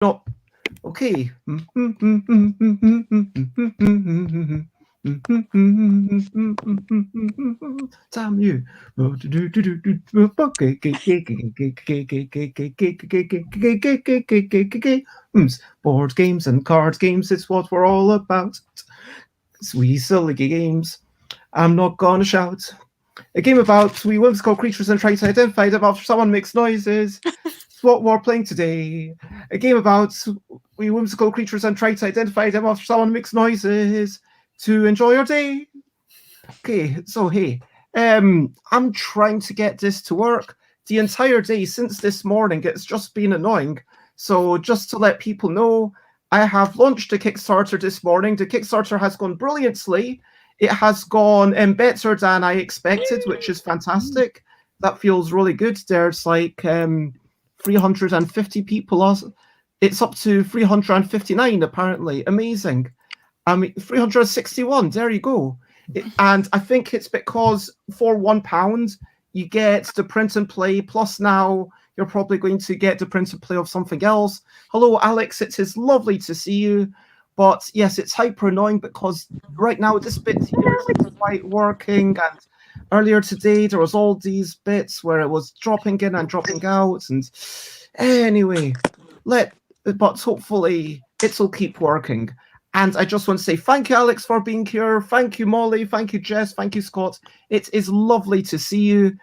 No. Okay. Damn you. Board games and card games, it's what we're all about. Wee silly games. I'm not gonna shout. A game about wee whimsical creatures and try to identify them after someone makes noises. It's what we're playing today. A game about wee whimsical creatures and try to identify them after someone makes noises to enjoy your day. Okay, so hey, I'm trying to get this to work the entire day since this morning. It's just been annoying. So just to let people know, I have launched a Kickstarter this morning. The Kickstarter has gone brilliantly. It has gone better than I expected, which is fantastic. That feels really good. There's like 350 people. It's up to 359 apparently. Amazing. 361. There you go. And I think it's because for £1 you get the print and play, plus now you're probably going to get the print and play of something else. Hello, Alex. It is lovely to see you. But yes, it's hyper annoying because right now this bit here isn't quite working. And earlier today there was all these bits where it was dropping in and dropping out. And anyway, but hopefully it'll keep working. And I just want to say thank you, Alex, for being here. Thank you, Molly. Thank you, Jess. Thank you, Scott. It is lovely to see you.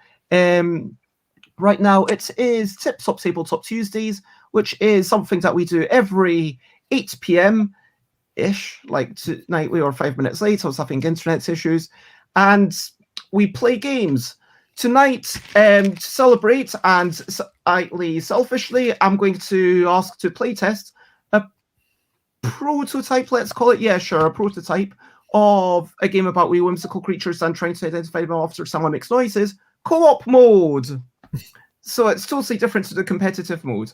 Right now, it is Tip Top Tabletop Tuesdays, which is something that we do every 8 p.m.-ish. Like tonight, we were 5 minutes late. I was having internet issues. And we play games. Tonight, to celebrate and slightly selfishly, I'm going to ask to playtest prototype, let's call it. Yeah, sure, a prototype of a game about wee whimsical creatures and trying to identify them after someone makes noises. Co-op mode. So it's totally different to the competitive mode.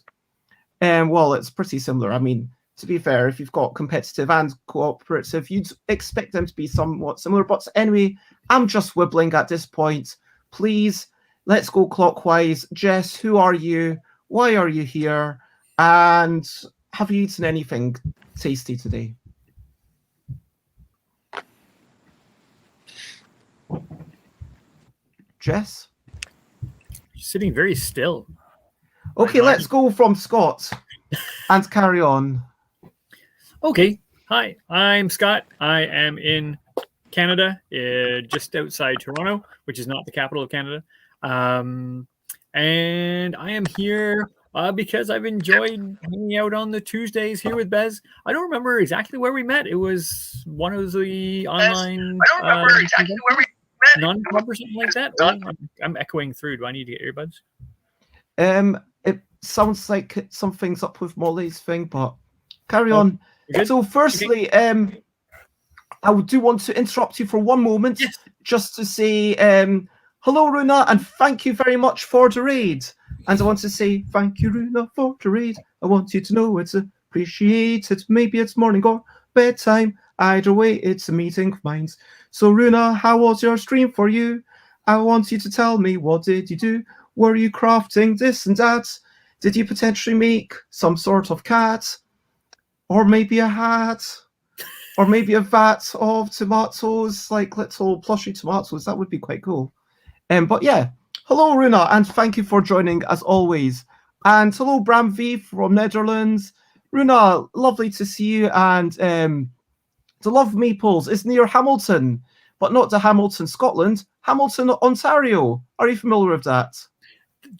Well, it's pretty similar. I mean, to be fair, if you've got competitive and cooperative, you'd expect them to be somewhat similar. But anyway, I'm just wibbling at this point. Please, let's go clockwise. Jess, who are you? Why are you here? And have you eaten anything tasty today? Jess? You're sitting very still. Okay, let's go from Scott and carry on. Okay. Hi, I'm Scott. I am in Canada, just outside Toronto, which is not the capital of Canada. And I am here because I've enjoyed hanging out on the Tuesdays here with Bez. I don't remember exactly where we met. It was one of the online. I don't remember exactly where we met. Non-club or something like that. I'm echoing through. Do I need to get earbuds? It sounds like something's up with Molly's thing, but carry on. So, firstly, I do want to interrupt you for one moment, just to say hello, Runa, and thank you very much for the raid. And I want to say thank you, Runa, for the raid. I want you to know it's appreciated. Maybe it's morning or bedtime. Either way, it's a meeting of minds. So, Runa, how was your stream for you? I want you to tell me, what did you do? Were you crafting this and that? Did you potentially make some sort of cat? Or maybe a hat? Or maybe a vat of tomatoes, like little plushy tomatoes. That would be quite cool. But yeah, hello, Runa, and thank you for joining as always. And hello, Bram V from Netherlands. Runa, lovely to see you. And the Love Maples is near Hamilton, but not the Hamilton, Scotland. Hamilton, Ontario. Are you familiar with that?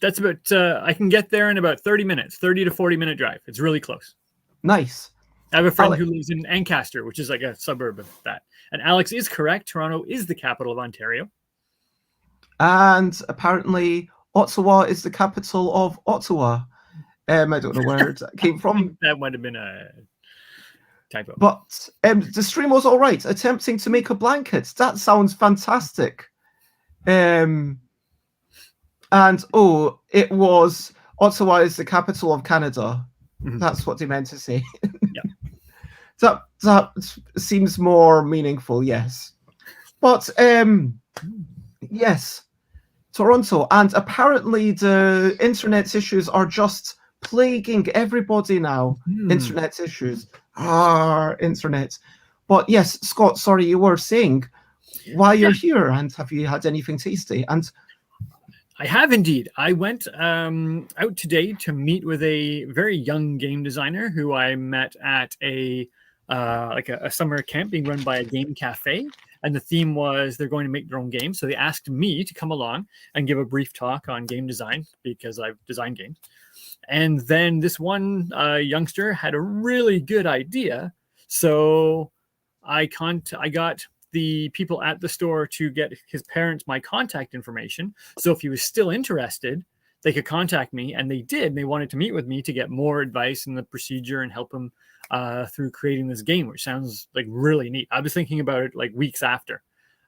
That's about, I can get there in about 30 minutes, 30 to 40 minute drive. It's really close. Nice. I have a friend who lives in Ancaster, which is like a suburb of that. And Alex is correct. Toronto is the capital of Ontario. And apparently Ottawa is the capital of Ottawa. I don't know where that came from. That might have been a typo. But the stream was all right. Attempting to make a blanket. That sounds fantastic. And it was Ottawa is the capital of Canada. Mm-hmm. That's what they meant to say. Yeah. That seems more meaningful, yes. But yes, Toronto. And apparently the internet issues are just plaguing everybody now. Internet issues. Internet. But yes, Scott, sorry, you were saying why you're here, and have you had anything tasty? And I have indeed. I went out today to meet with a very young game designer who I met at a summer camp being run by a game cafe. And the theme was they're going to make their own games. So they asked me to come along and give a brief talk on game design because I've designed games. And then this one youngster had a really good idea. So I got the people at the store to get his parents my contact information. So if he was still interested, they could contact me, and they did. And they wanted to meet with me to get more advice in the procedure and help him through creating this game, which sounds like really neat. I was thinking about it like weeks after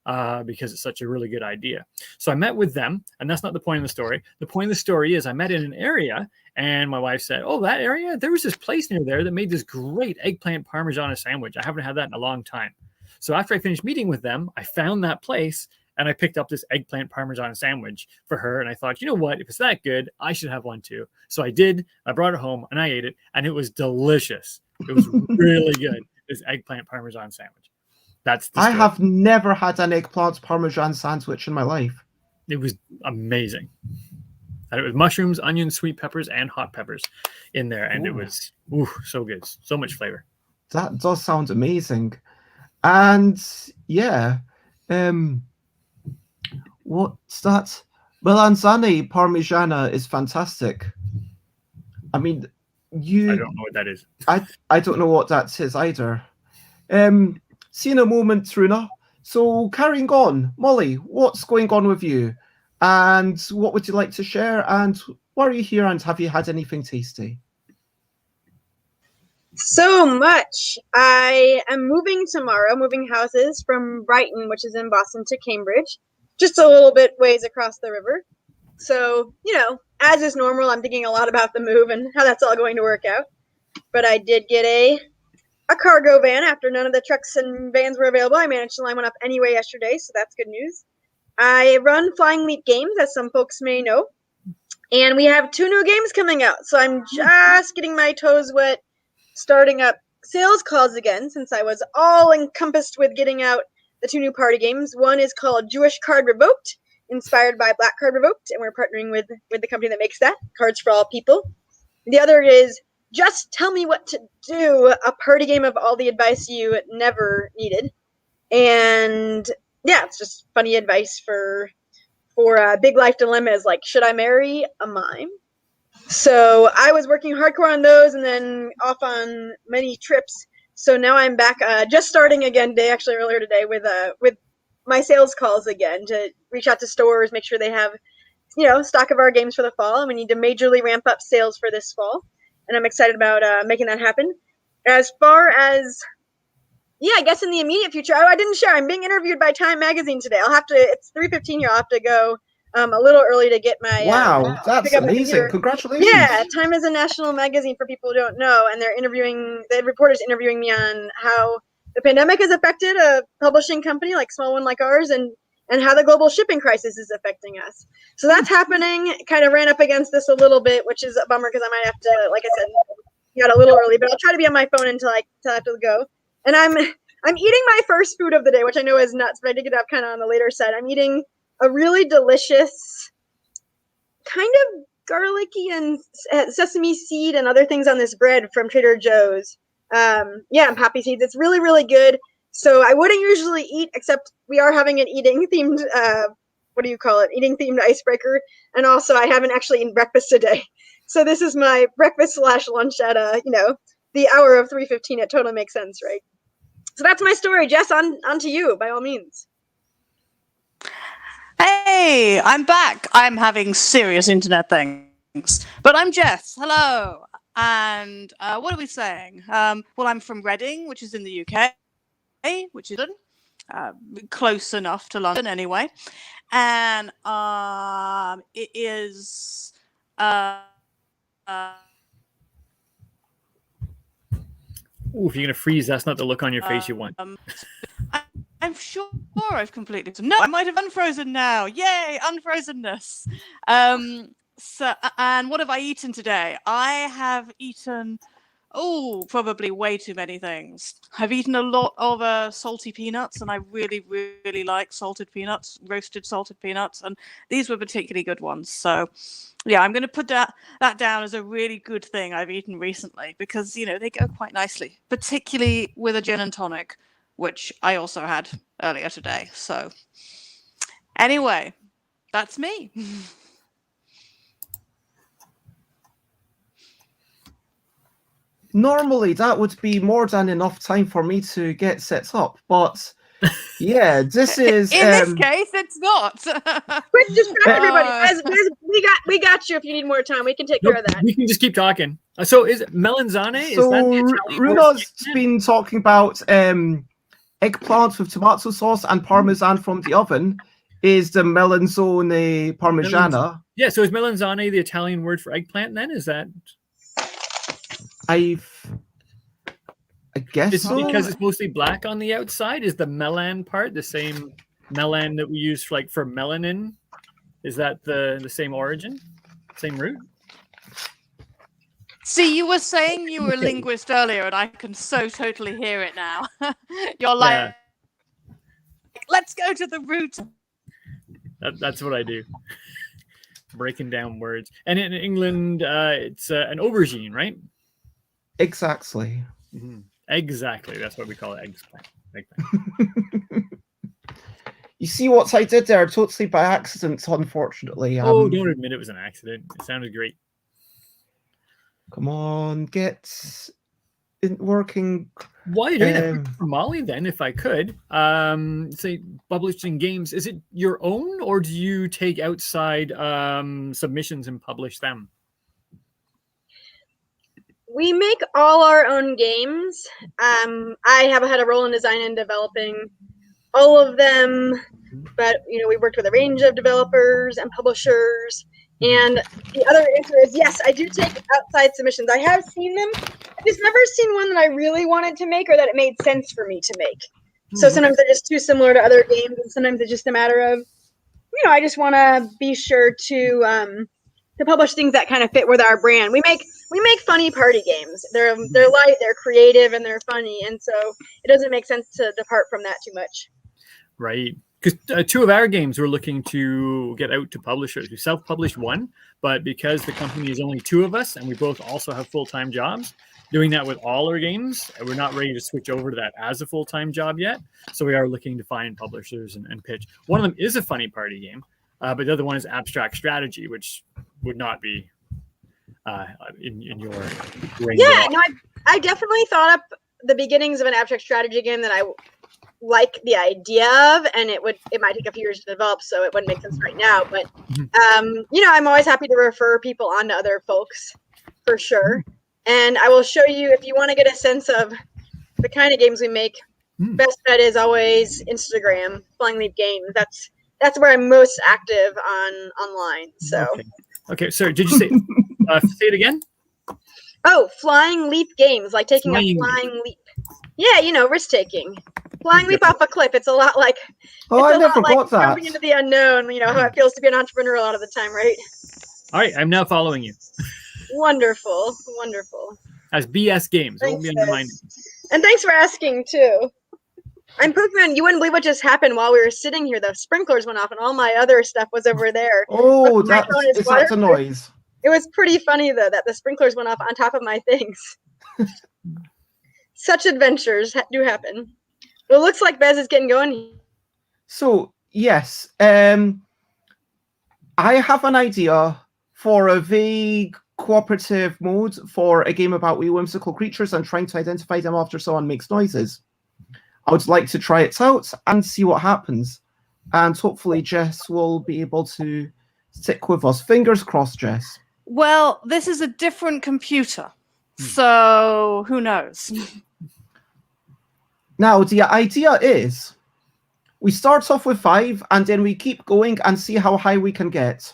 because it's such a really good idea. So I met with them, and that's not the point of the story. The point of the story is I met in an area, and my wife said, oh, that area? There was this place near there that made this great eggplant parmesan sandwich. I haven't had that in a long time. So after I finished meeting with them, I found that place, and I picked up this eggplant parmesan sandwich for her. And I thought, you know what? If it's that good, I should have one too. So I did. I brought it home, and I ate it, and it was delicious. It was really good. This eggplant parmesan sandwich. That's the story. I have never had an eggplant parmesan sandwich in my life. It was amazing. And it was mushrooms, onions, sweet peppers, and hot peppers in there. And it was so good. So much flavor. That does sound amazing. And yeah, what's that? Melanzane Parmigiana is fantastic. I mean, I don't know what that is. I don't know what that is either. See in a moment, Truna. So carrying on, Molly, what's going on with you? And what would you like to share? And why are you here? And have you had anything tasty? So much. I am moving tomorrow, moving houses from Brighton, which is in Boston, to Cambridge, just a little bit ways across the river. So, as is normal, I'm thinking a lot about the move and how that's all going to work out. But I did get a cargo van after none of the trucks and vans were available. I managed to line one up anyway yesterday, so that's good news. I run Flying Leap Games, as some folks may know, and we have 2 new games coming out. So I'm just getting my toes wet, starting up sales calls again, since I was all encompassed with getting out the 2 new party games. One is called Jewish Card Revoked, inspired by Black Card Revoked, and we're partnering with the company that makes that, Cards for All People. The other is Just Tell Me What to Do, a party game of all the advice you never needed. And yeah, it's just funny advice for big life dilemmas like, should I marry a mime? So I was working hardcore on those and then off on many trips. So now I'm back, just starting again today, actually earlier today, with my sales calls again to reach out to stores, make sure they have, stock of our games for the fall. And we need to majorly ramp up sales for this fall. And I'm excited about making that happen. As far as, I guess in the immediate future, I didn't share. I'm being interviewed by Time Magazine today. It's 3:15 here. I'll have to go a little early to get my... Wow, that's amazing. Congratulations. Yeah, Time is a national magazine for people who don't know, and the reporter's interviewing me on how the pandemic has affected a publishing company, like small one like ours, and how the global shipping crisis is affecting us. So that's happening. Kind of ran up against this a little bit, which is a bummer because I might have to, like I said, get a little early, but I'll try to be on my phone until I have to go. And I'm eating my first food of the day, which I know is nuts, but I did get up kind of on the later side. I'm eating a really delicious, kind of garlicky and sesame seed and other things on this bread from Trader Joe's. And poppy seeds. It's really, really good. So I wouldn't usually eat, except we are having an eating themed, eating themed icebreaker. And also I haven't actually eaten breakfast today. So this is my breakfast / lunch at, the hour of 3:15. It totally makes sense, right? So that's my story. Jess, on to you, by all means. Hey, I'm back. I'm having serious internet things. But I'm Jess. Hello. And what are we saying? Well, I'm from Reading, which is in the UK, which is close enough to London anyway. And it is... Ooh, if you're going to freeze, that's not the look on your face you want. I'm sure I've completely... No, I might have unfrozen now. Yay, unfrozenness. So, and what have I eaten today? I have eaten, probably way too many things. I've eaten a lot of salty peanuts, and I really, really like salted peanuts, roasted salted peanuts, and these were particularly good ones. So, yeah, I'm going to put that down as a really good thing I've eaten recently because, they go quite nicely, particularly with a gin and tonic, which I also had earlier today. So, anyway, that's me. Normally, that would be more than enough time for me to get set up, but yeah, this is In this case, it's not. Quick, distract everybody. Guys, we got you if you need more time. We can take care of that. We can just keep talking. So is it melanzane? Is that So the Italian word for Runa's eggplant? been talking about eggplant with tomato sauce and parmesan from the oven. Is the melanzone parmigiana? Yeah. So is melanzane the Italian word for eggplant? Then is that? I guess Is it so. because it's mostly black on the outside? Is the melan part the same melan that we use for melanin? Is that the same origin, same root? See, you were saying you were a linguist earlier, and I can so totally hear it now. You're like, let's go to the root. That's what I do. Breaking down words. And in England, it's an aubergine, right? Exactly. Mm-hmm. Exactly. That's what we call it. Eggplant. You see what I did there? Totally by accident, unfortunately. Don't admit it was an accident. It sounded great. Come on, get it working. While you're doing that for Molly, then, if I could, say publishing games, is it your own, or do you take outside submissions and publish them? We make all our own games. I have had a role in design and developing all of them, but we worked with a range of developers and publishers. And the other answer is yes, I do take outside submissions. I have seen them. I've just never seen one that I really wanted to make or that it made sense for me to make. So sometimes they're just too similar to other games, and sometimes it's just a matter of, I just want to be sure to publish things that kind of fit with our brand. We make funny party games. They're light, they're creative, and they're funny, and so it doesn't make sense to depart from that too much. Right. Because two of our games we're looking to get out to publishers. We self-published one, but because the company is only two of us and we both also have full-time jobs, doing that with all our games, we're not ready to switch over to that as a full-time job yet. So we are looking to find publishers and pitch. One of them is a funny party game, but the other one is abstract strategy, which would not be in your range. Yeah, no, I definitely thought up the beginnings of an abstract strategy game that I like the idea of, and it might take a few years to develop, so it wouldn't make sense right now. But I'm always happy to refer people on to other folks for sure. And I will show you, if you want to get a sense of the kind of games we make. Best bet is always Instagram, Flying Leap Games. That's where I'm most active online. So okay. So did you say say it again? Oh, Flying Leap Games, like taking a flying leap. Yeah, risk taking. Flying leap off a cliff. It's a lot like I never got that. Jumping into the unknown. How it feels to be an entrepreneur a lot of the time, right? All right, I'm now following you. Wonderful. As BS Games. Thanks, it won't be under my name. And thanks for asking too. I'm Pokemon. You wouldn't believe what just happened while we were sitting here. The sprinklers went off, and all my other stuff was over there. Oh, is that a noise? It was pretty funny though that the sprinklers went off on top of my things. Such adventures do happen. It looks like Bez is getting going. So yes, I have an idea for a vague cooperative mode for a game about wee whimsical creatures and trying to identify them after someone makes noises. I would like to try it out and see what happens. And hopefully Jess will be able to stick with us. Fingers crossed, Jess. Well, this is a different computer, so who knows? Now, the idea is we start off with 5 and then we keep going and see how high we can get.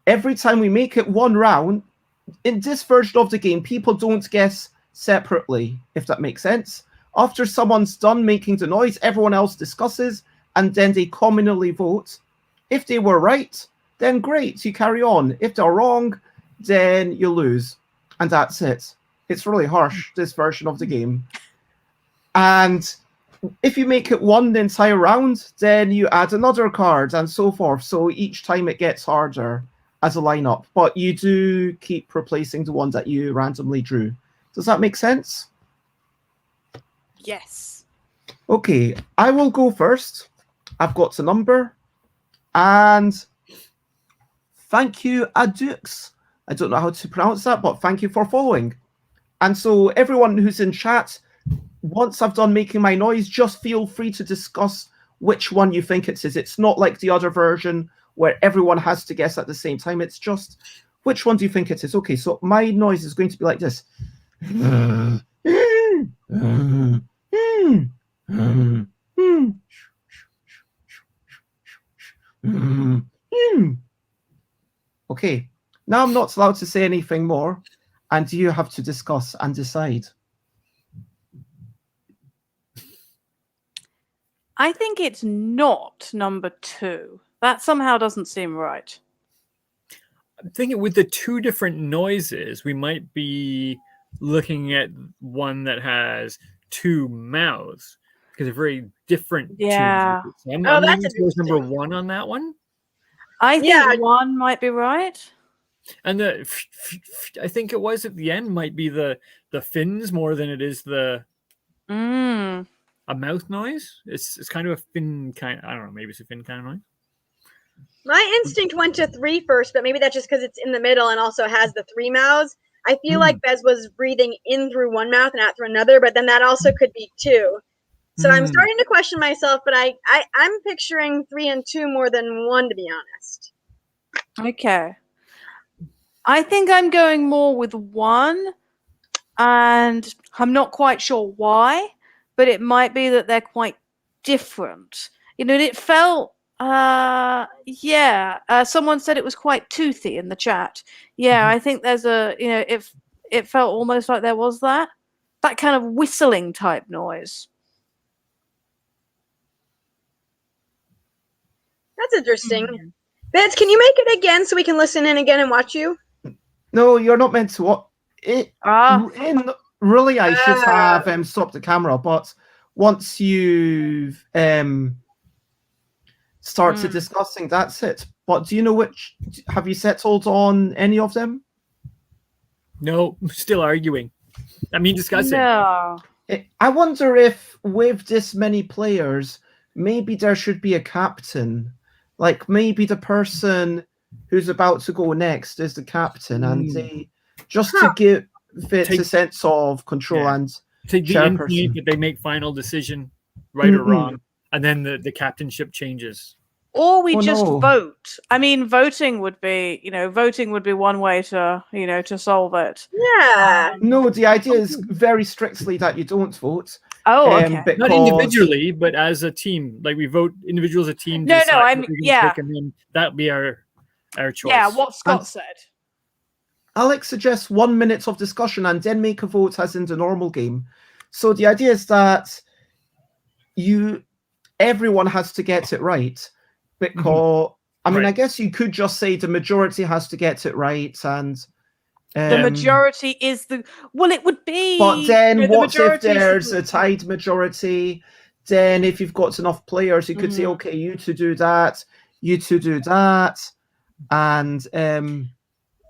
Every time we make it one round, in this version of the game, people don't guess separately, if that makes sense. After someone's done making the noise, everyone else discusses, and then they communally vote. If they were right, then great, you carry on. If they're wrong, then you lose. And that's it. It's really harsh, this version of the game. And if you make it one the entire round, then you add another card and so forth. So each time it gets harder as a lineup, but you do keep replacing the one that you randomly drew. Does that make sense? Yes. Okay, I will go first. I've got a number. And thank you, Adux. I don't know how to pronounce that, but thank you for following. And so everyone who's in chat, once I've done making my noise, just feel free to discuss which one you think it is. It's not like the other version where everyone has to guess at the same time. It's just, which one do you think it is? Okay, so my noise is going to be like this. Okay, now I'm not allowed to say anything more, and you have to discuss and decide. I think it's not number 2. That somehow doesn't seem right. I'm thinking with the two different noises, we might be looking at one that has two mouths because they're very different. Yeah. Tunes. So I'm that's leaning towards number 1 on that one. I think Yeah. 1 might be right. And the I think it was at the end might be the fins more than it is a mouth noise. It's kind of a fin kind. I don't know. Maybe it's a fin kind of noise. My instinct went to 3 first, but maybe that's just because it's in the middle and also has the 3 mouths. I feel like Bez was breathing in through one mouth and out through another, but then that also could be 2. So I'm starting to question myself, but I'm picturing 3 and 2 more than 1, to be honest. Okay. I think I'm going more with 1, and I'm not quite sure why, but it might be that they're quite different. You know, it felt, someone said it was quite toothy in the chat. Yeah, I think there's it felt almost like there was that kind of whistling type noise. That's interesting. Bez, can you make it again so we can listen in again and watch you? No, you're not meant to. What? Really, I should have stopped the camera, but once you've started discussing, that's it. But do you know which? Have you settled on any of them? No, still arguing. I mean, discussing. No. I wonder if with this many players, maybe there should be a captain. Like maybe the person who's about to go next is the captain, and they just to give it a sense of control and take the input that they make final decision, right or wrong, and then the captainship changes. Or we vote. I mean, voting would be one way to solve it. Yeah. No, the idea is very strictly that you don't vote. Oh, okay. Not individually, but as a team. Like we vote individuals, a team. No, I mean, pick, and then that'd be our choice. Yeah, what Scott said. Alex suggests 1 minute of discussion and then make a vote as in the normal game. So the idea is that everyone has to get it right. Because I guess you could just say the majority has to get it right, and the majority is it would be. But then, what if there's a tied majority? Then, if you've got enough players, you could say, okay, you two do that, you two do that, and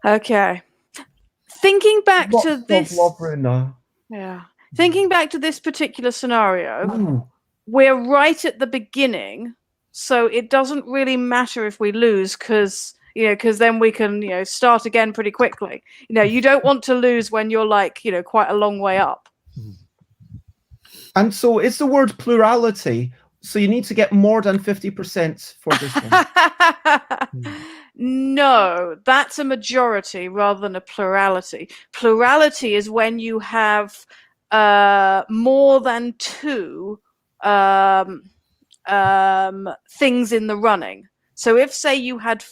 okay. Thinking back to this, thinking back to this particular scenario, we're right at the beginning. So it doesn't really matter if we lose because then we can, start again pretty quickly. You don't want to lose when you're quite a long way up. And so it's the word plurality. So you need to get more than 50% for this one. No, that's a majority rather than a plurality. Plurality is when you have more than 2 things in the running. So if say you had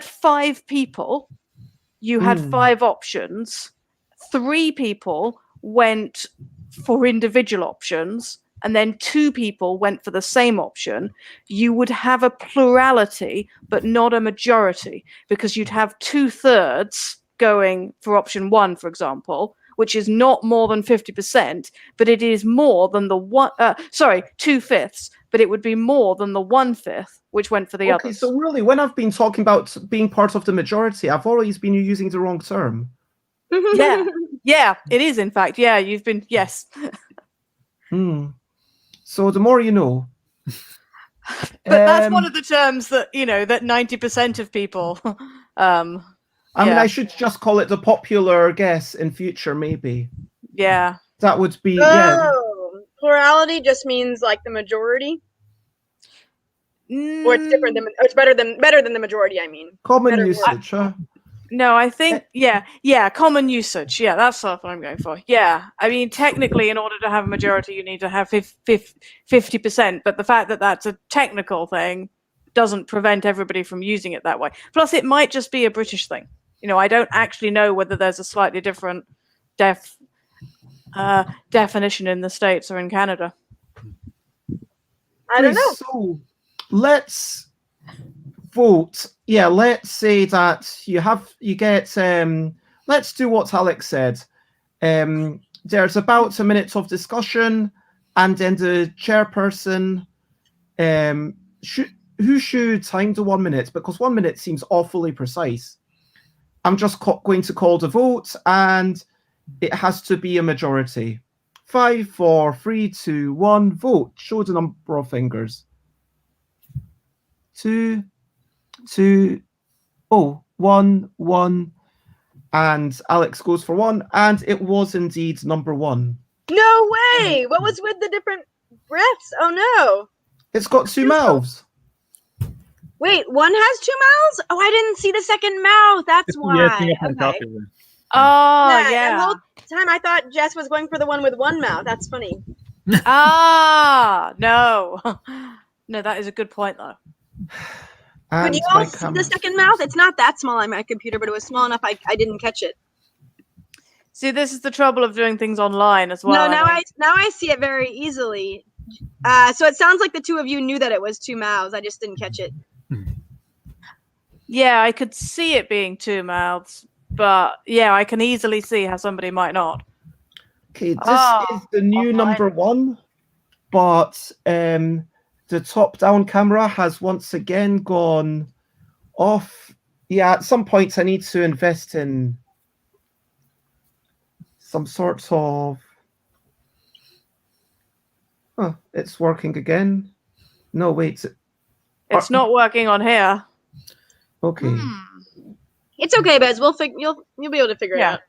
5 people, you had 5 options, 3 people went for individual options and then 2 people went for the same option, you would have a plurality, but not a majority, because you'd have 2/3 going for option 1, for example, which is not more than 50%, but it is more than the 2/5, but it would be more than the 1/5, which went for the Okay, others. so really, when I've been talking about being part of the majority, I've always been using the wrong term. Yeah, it is, in fact. Yeah, you've been, yes. So the more you know. But that's one of the terms that, that 90% of people... I mean, I should just call it the popular guess in future, maybe. Yeah. That would be, Plurality just means like the majority? Or it's different than, or it's better than the majority, I mean. Common Better usage, huh? No, I think, common usage. Yeah, that's what I'm going for. Yeah. I mean, technically, in order to have a majority, you need to have 50%, but the fact that that's a technical thing doesn't prevent everybody from using it that way. Plus, it might just be a British thing. I don't actually know whether there's a slightly different definition in the States or in Canada. I don't know. So let's vote. Yeah, let's say that you get let's do what Alex said. There's about a minute of discussion, and then the chairperson who should time the 1 minute, because 1 minute seems awfully precise. I'm just going to call the vote, and it has to be a majority. 5, 4, 3, 2, 1, vote. Show the number of fingers. 2, 1, 1. And Alex goes for 1, and it was indeed number 1. No way! What was with the different breaths? Oh no! It's got 2 mouths. Wait, one has 2 mouths? Oh, I didn't see the second mouth. That's why. Yeah, thing up on top Okay. of it. Oh, And yeah. the whole time I thought Jess was going for the one with 1 mouth. That's funny. No. No, that is a good point, though. Could you all see the second mouth? It's not that small on my computer, but it was small enough I didn't catch it. See, this is the trouble of doing things online as well. No, now I see it very easily. So it sounds like the 2 of you knew that it was 2 mouths. I just didn't catch it. Yeah, I could see it being 2 mouths, but yeah, I can easily see how somebody might not. Okay, this is the new number 1, but the top-down camera has once again gone off. Yeah, at some point I need to invest in some sort of... Oh, it's working again. No, wait. It's not working on here. Okay. It's okay, Bez. You'll be able to figure it out.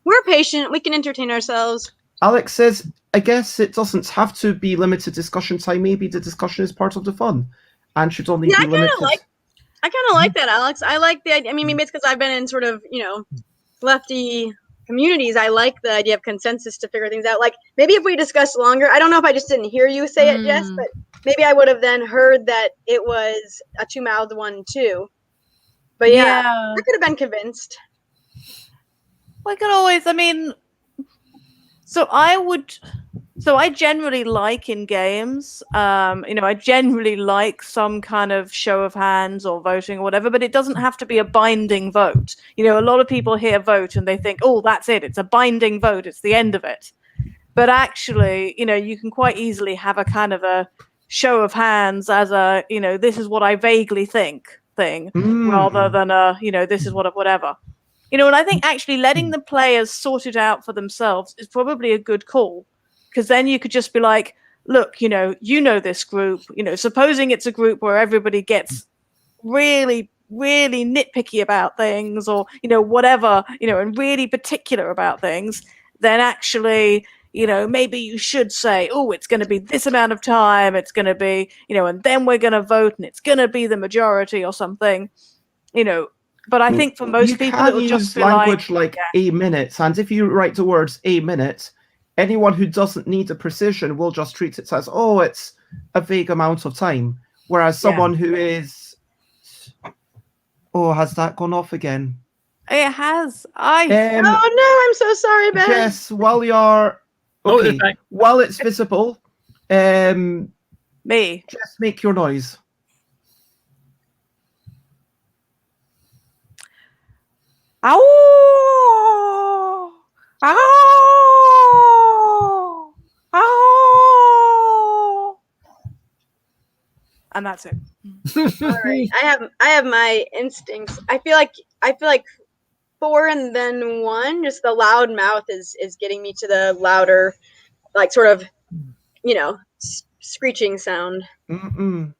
We're patient. We can entertain ourselves. Alex says, I guess it doesn't have to be limited discussion time. Maybe the discussion is part of the fun and should only be limited. I kind of like that, Alex. I like the idea. I mean, maybe it's because I've been in sort of, lefty communities. I like the idea of consensus to figure things out. Like, maybe if we discussed longer, I don't know if I just didn't hear you say it, Jess, but maybe I would have then heard that it was a 2-mouthed one, too. But yeah, I could have been convinced. We could always, so I generally like in games, I generally like some kind of show of hands or voting or whatever, but it doesn't have to be a binding vote. A lot of people hear vote and they think, oh, that's it. It's a binding vote. It's the end of it. But actually, you can quite easily have a kind of a show of hands as a, this is what I vaguely think thing, rather than a, this is what whatever. And I think actually letting the players sort it out for themselves is probably a good call, because then you could just be like, look, this group, supposing it's a group where everybody gets really, really nitpicky about things or, whatever, and really particular about things, then actually, maybe you should say, oh, it's going to be this amount of time. It's going to be, and then we're going to vote and it's going to be the majority or something, But I think for most people, it will just be language like a minute. And if you write the words a minute, anyone who doesn't need a precision will just treat it as, oh, it's a vague amount of time. Whereas someone who is... Oh, has that gone off again? It has. Oh, no, I'm so sorry, Ben. Yes, while you're... Okay, while it's visible, Me. Just make your noise. Ow! Ow! Ow! And that's it. All right, I have my instincts. I feel like 4 and then 1. Just the loud mouth is getting me to the louder, like sort of, screeching sound. Mm-mm.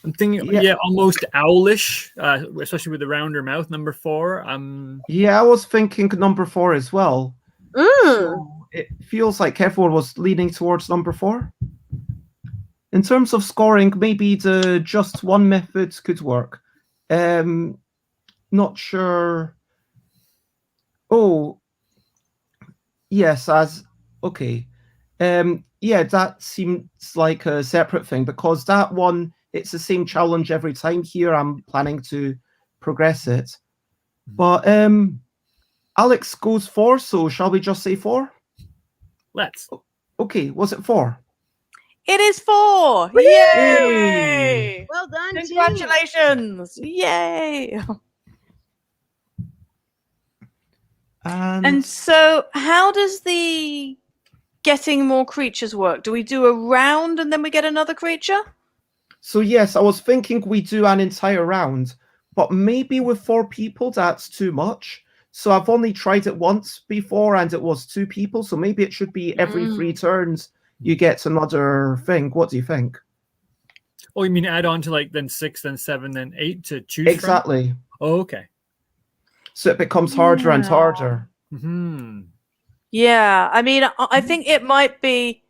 I'm thinking, yeah, almost owlish, especially with the rounder mouth. Number 4. Yeah, I was thinking number 4 as well. So it feels like everyone was leaning towards number 4. In terms of scoring, maybe the just one method could work. Not sure. Oh, yes, okay. Yeah, that seems like a separate thing because that one, it's the same challenge every time. Here, I'm planning to progress it. But Alex goes 4, so shall we just say 4? Let's. Okay, was it 4? It is 4. Yay! Well done, team. Congratulations! Yay! And so, how does the getting more creatures work? Do we do a round and then we get another creature? So yes, I was thinking we do an entire round, but maybe with 4 people, that's too much. So I've only tried it once before and it was 2 people. So maybe it should be every 3 turns you get another thing. What do you think? Oh, you mean add on to like then 6, then 7, then 8 to choose Exactly. from? Oh, okay. So it becomes harder and harder. Mm-hmm. Yeah, I mean, I think it might be.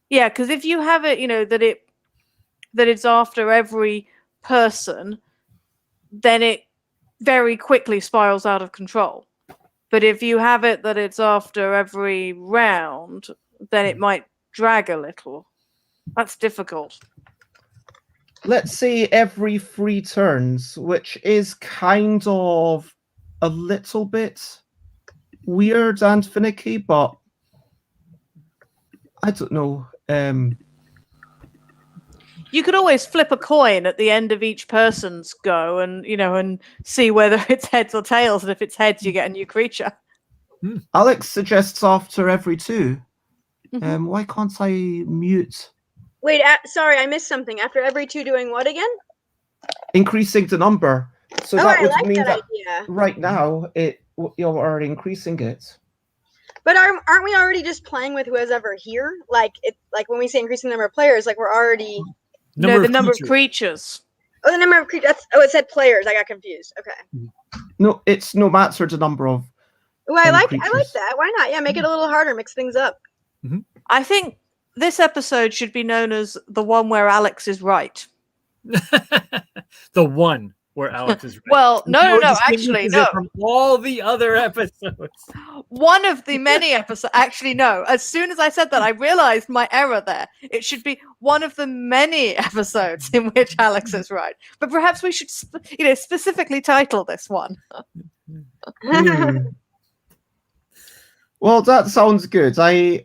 Yeah, because if you have it, that it's after every person, then it very quickly spirals out of control. But if you have it that it's after every round, then it might drag a little. That's difficult. Let's say every 3 turns, which is kind of a little bit weird and finicky, but I don't know. You could always flip a coin at the end of each person's go and, and see whether it's heads or tails. And if it's heads, you get a new creature. Alex suggests after every 2. Why can't I mute? Wait, sorry, I missed something. After every 2 doing what again? Increasing the number. So that would mean that idea. Right now you're increasing it. But aren't we already just playing with whoever's ever here? Like when we say increasing the number of players, like we're already the number of creatures. Oh, the number of creatures. It said players. I got confused. Okay. No, it's no matter the number of. Oh, I like that. Why not? Yeah, make it a little harder, mix things up. I think this episode should be known as the one where Alex is right. The one where Alex is right. Well, no, actually, no. From all the other episodes. One of the many episodes. Actually, no. As soon as I said that, I realized my error there. It should be one of the many episodes in which Alex is right. But perhaps we should, specifically title this one. Well, that sounds good. A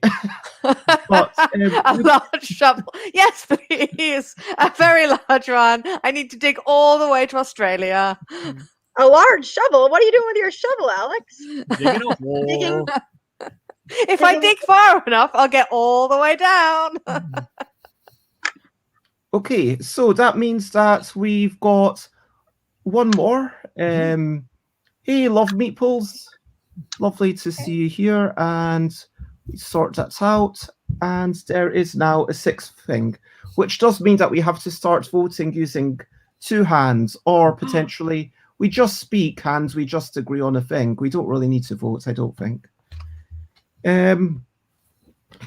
large shovel. Yes, please. A very large one. I need to dig all the way to Australia. A large shovel? What are you doing with your shovel, Alex? Digging a hole. If I dig far enough, I'll get all the way down. Okay, so that means that we've got one more. Hey, love meatballs. Lovely to see you here, and we sort that out. And there is now a 6th thing, which does mean that we have to start voting using 2 hands, or potentially we just speak and we just agree on a thing. We don't really need to vote, I don't think.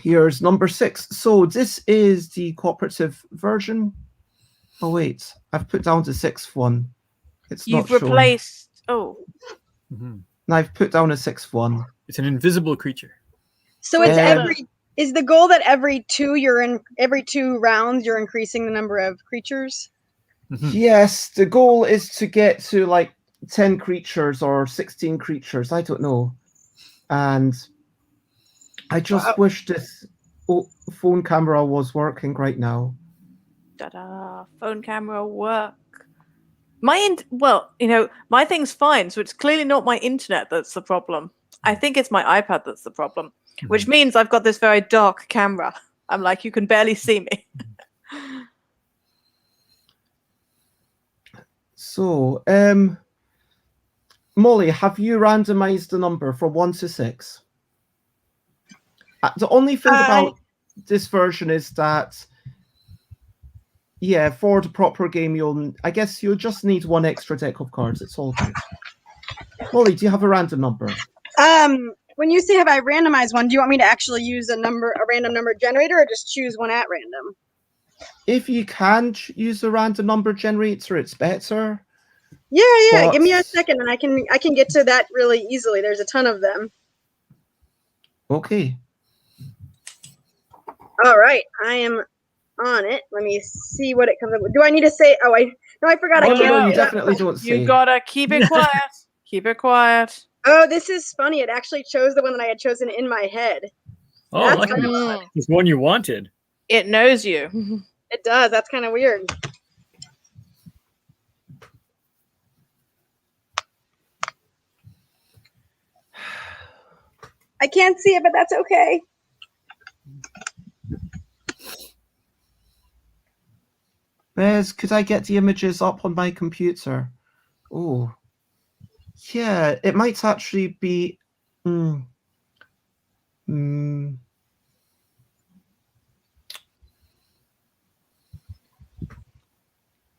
Here's number 6. So this is the cooperative version. Oh wait, I've put down the 6th one. It's You've not replaced. Shown. And I've put down a 6th one. It's an invisible creature. So it's is the goal that every 2 rounds you're increasing the number of creatures? Yes, the goal is to get to like 10 creatures or 16 creatures. I don't know. And I just wish this Oh, phone camera was working right now. Ta-da! Phone camera work. My thing's fine, so it's clearly not my internet that's the problem. I think it's my iPad that's the problem, which means I've got this very dark camera. I'm like, you can barely see me. So, Molly, have you randomized the number from 1 to 6? The only thing about this version is that, yeah, for the proper game, I guess you'll just need 1 extra deck of cards. It's all good. Molly, do you have a random number? When you say have I randomized one, do you want me to actually use a random number generator, or just choose one at random? If you can use a random number generator, it's better. Yeah. But... Give me a second, and I can get to that really easily. There's a ton of them. Okay. All right, I am on it. Let me see what it comes up with. Do I need to say? Oh, I forgot. I can't. No, you definitely don't say. You gotta keep it quiet. Keep it quiet. Oh, this is funny. It actually chose the one that I had chosen in my head. Oh, That's lucky. kind of odd. It's one you wanted. It knows you. It does. That's kind of weird. I can't see it, but that's okay. Bez, could I get the images up on my computer? Oh. Yeah, it might actually be...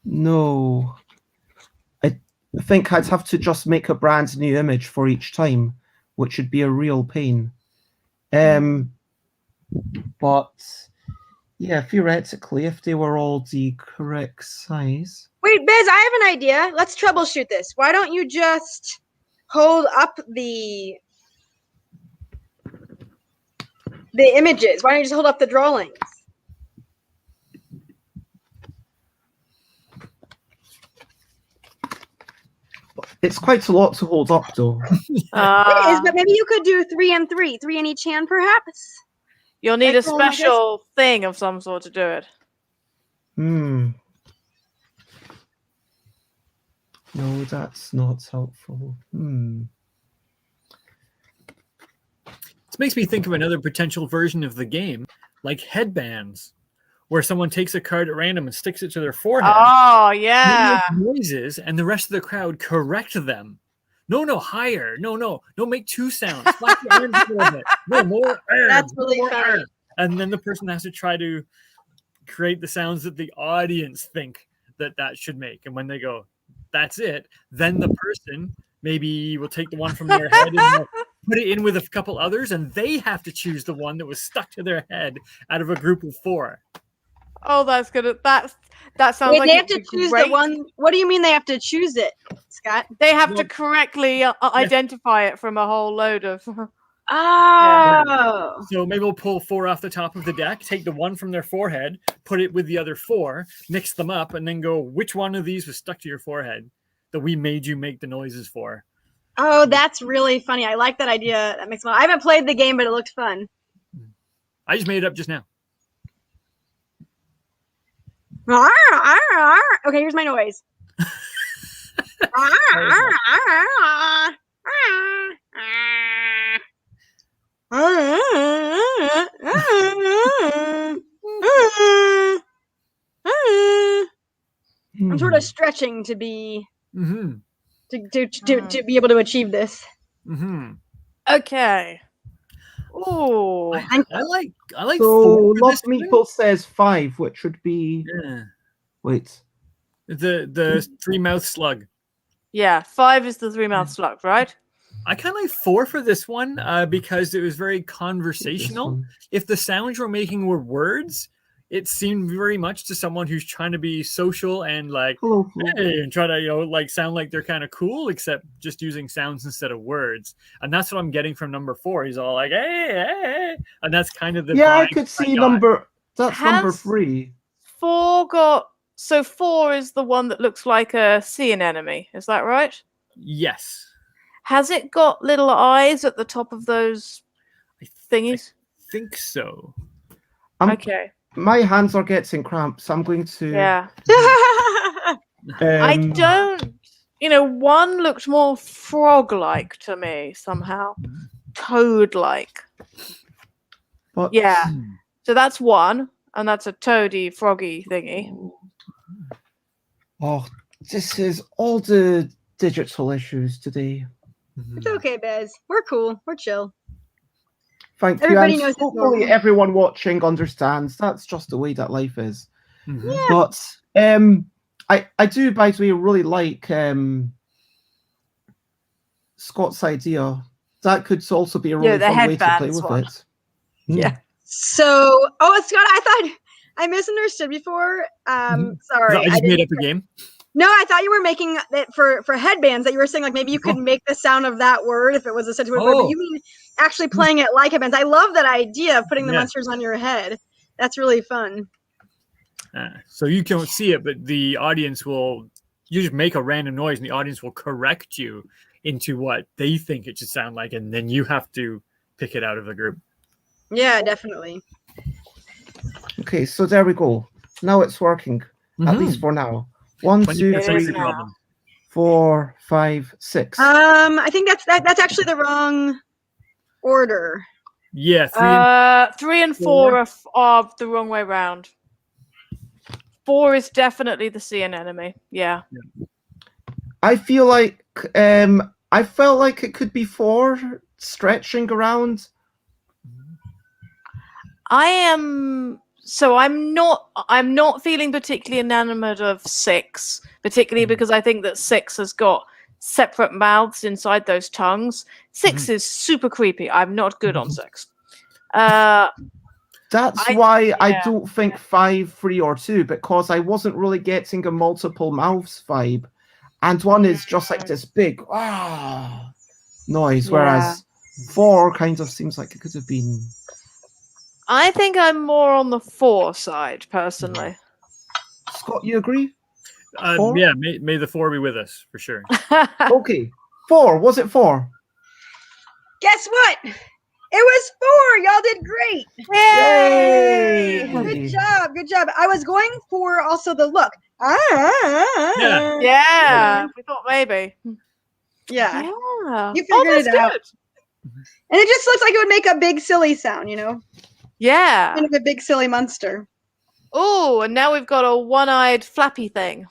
No. I think I'd have to just make a brand new image for each time, which would be a real pain. But yeah, theoretically, if they were all the correct size. Wait, Biz, I have an idea. Let's troubleshoot this. Why don't you just hold up the images? Why don't you just hold up the drawings? It's quite a lot to hold up, though. It is, but maybe you could do 3 and 3, 3 in each hand, perhaps. You'll need a special thing of some sort to do it. No, that's not helpful. This makes me think of another potential version of the game, like headbands, where someone takes a card at random and sticks it to their forehead. Oh, yeah. They make noises, and the rest of the crowd correct them. No, higher. No, make 2 sounds. Slap your arms a little bit. No, more air. That's really more funny. air. And then the person has to try to create the sounds that the audience think that should make. And when they go, that's it, then the person maybe will take the one from their head and put it in with a couple others, and they have to choose the one that was stuck to their head out of a group of 4. Oh, that's good. That sounds Wait, like they have to choose great. the one. What do you mean they have to choose it, Scott? They have to correctly identify it from a whole load of. Oh. So maybe we'll pull 4 off the top of the deck, take the one from their forehead, put it with the other 4, mix them up, and then go, which one of these was stuck to your forehead that we made you make the noises for? Oh, that's really funny. I like that idea. That makes fun. I haven't played the game, but it looked fun. I just made it up just now. Okay, here's my noise. I'm sort of stretching to be to be able to achieve this. Okay. Oh, I like. So 4 for Love this one. Meeple says 5, which would be. Yeah. Wait. The 3-mouth slug. yeah. 5 is the 3-mouth slug, right? I kind of like 4 for this one because it was very conversational. If the sounds we're making were words, it seemed very much to someone who's trying to be social and like, Hello. hey, and try to like sound like they're kind of cool, except just using sounds instead of words. And that's what I'm getting from number 4. He's all like, hey, and that's kind of the I vibe could see got. number. That's Has- number 3. 4 got. So 4 is the one that looks like a sea anemone. Is that right? Yes, Has it got little eyes at the top of those thingies? I think so. Okay. My hands are getting cramped, so I'm going to. Yeah. I I don't. You know, one looked more frog-like to me somehow, toad-like. But Yeah. So that's one, and that's a toady, froggy thingy. oh, this is all the digital issues today. It's okay, Bez. We're cool. We're chill. Thank Everybody you. And knows it's hopefully normal. everyone watching understands that's just the way that life is. Mhm. But I do, by the way, really like Scott's idea. That could also be a really the fun way to play headbands with one. it. Hmm. Yeah. So, Scott, I thought I misunderstood before. Sorry, I just made up a game. No, I thought you were making it for headbands. That you were saying like maybe you could make the sound of that word if it was a sentiment word, but you mean actually playing it like headbands. I love that idea of putting the monsters on your head. That's really fun. So you can't see it, but the audience will. You just make a random noise, and the audience will correct you into what they think it should sound like, and then you have to pick it out of the group. Yeah, definitely. Okay, so there we go. Now it's working, at least for now. 1, 2, 20% 3, problem. 4, 5, 6. I think that's actually the wrong order. Yeah, 3 and 4 are the wrong way round. 4 is definitely the sea anemone. Yeah. I feel like I felt like it could be 4 stretching around. I'm not feeling particularly enamored of 6, particularly because I think that 6 has got separate mouths inside those tongues. 6 is super creepy. I'm not good on 6. That's why I don't think 5, 3, or 2, because I wasn't really getting a multiple mouths vibe. And 1 is just like this big noise, whereas 4 kind of seems like it could have been. I think I'm more on the 4 side, personally. Scott, you agree? Yeah, may the 4 be with us, for sure. Okay. 4. Was it 4? Guess what? It was 4. Y'all did great. Yay! Good job. Good job. I was going for also the look. Yeah. We thought maybe. Yeah. You Oh, figured that's it out. good. And it just looks like it would make a big silly sound, you know? Yeah. Kind of a big silly monster. Oh, and now we've got a one-eyed flappy thing.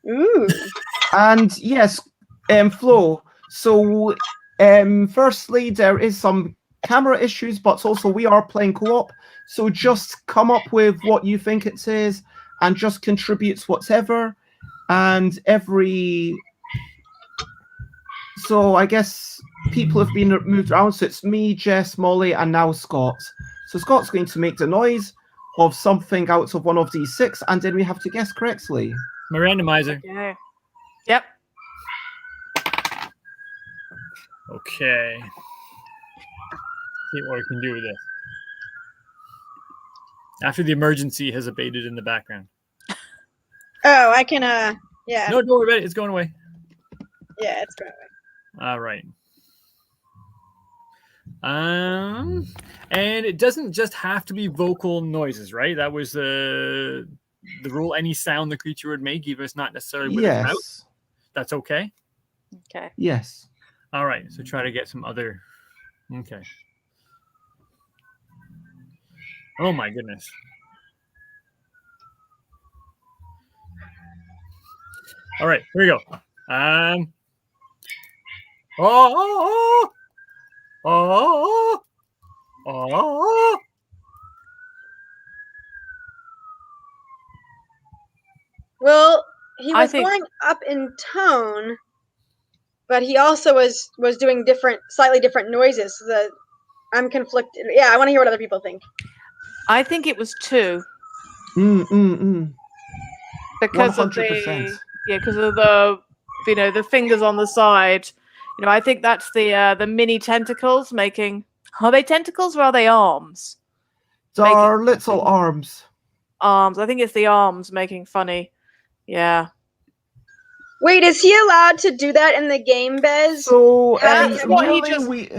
Ooh. And yes, Flo. So, firstly, there is some camera issues, but also we are playing co-op. So just come up with what you think it is, and just contribute whatever. And so I guess people have been moved around. So it's me, Jess, Molly, and now Scott. So Scott's going to make the noise of something out of one of these 6, and then we have to guess correctly. My randomizer. Okay. Yep. Okay. See what we can do with this. After the emergency has abated in the background. Oh, I can, yeah. No, don't worry about it. It's going away. Yeah, it's going away. All right. And it doesn't just have to be vocal noises, right? That was the rule. Any sound the creature would make, even if it's not necessarily with its mouth. That's okay? Okay. Yes. All right. So try to get some other... Okay. Oh, my goodness. All right. Here we go. Well, he was think- going up in tone, but he also was doing slightly different noises. So I'm conflicted. Yeah, I want to hear what other people think. I think it was 2. Because 100%. of because of the the fingers on the side. I think that's the mini tentacles making. Are they tentacles or are they arms? They're little arms. Arms. I think it's the arms making funny. Yeah. Wait, is he allowed to do that in the game, Bez? So That's what he usually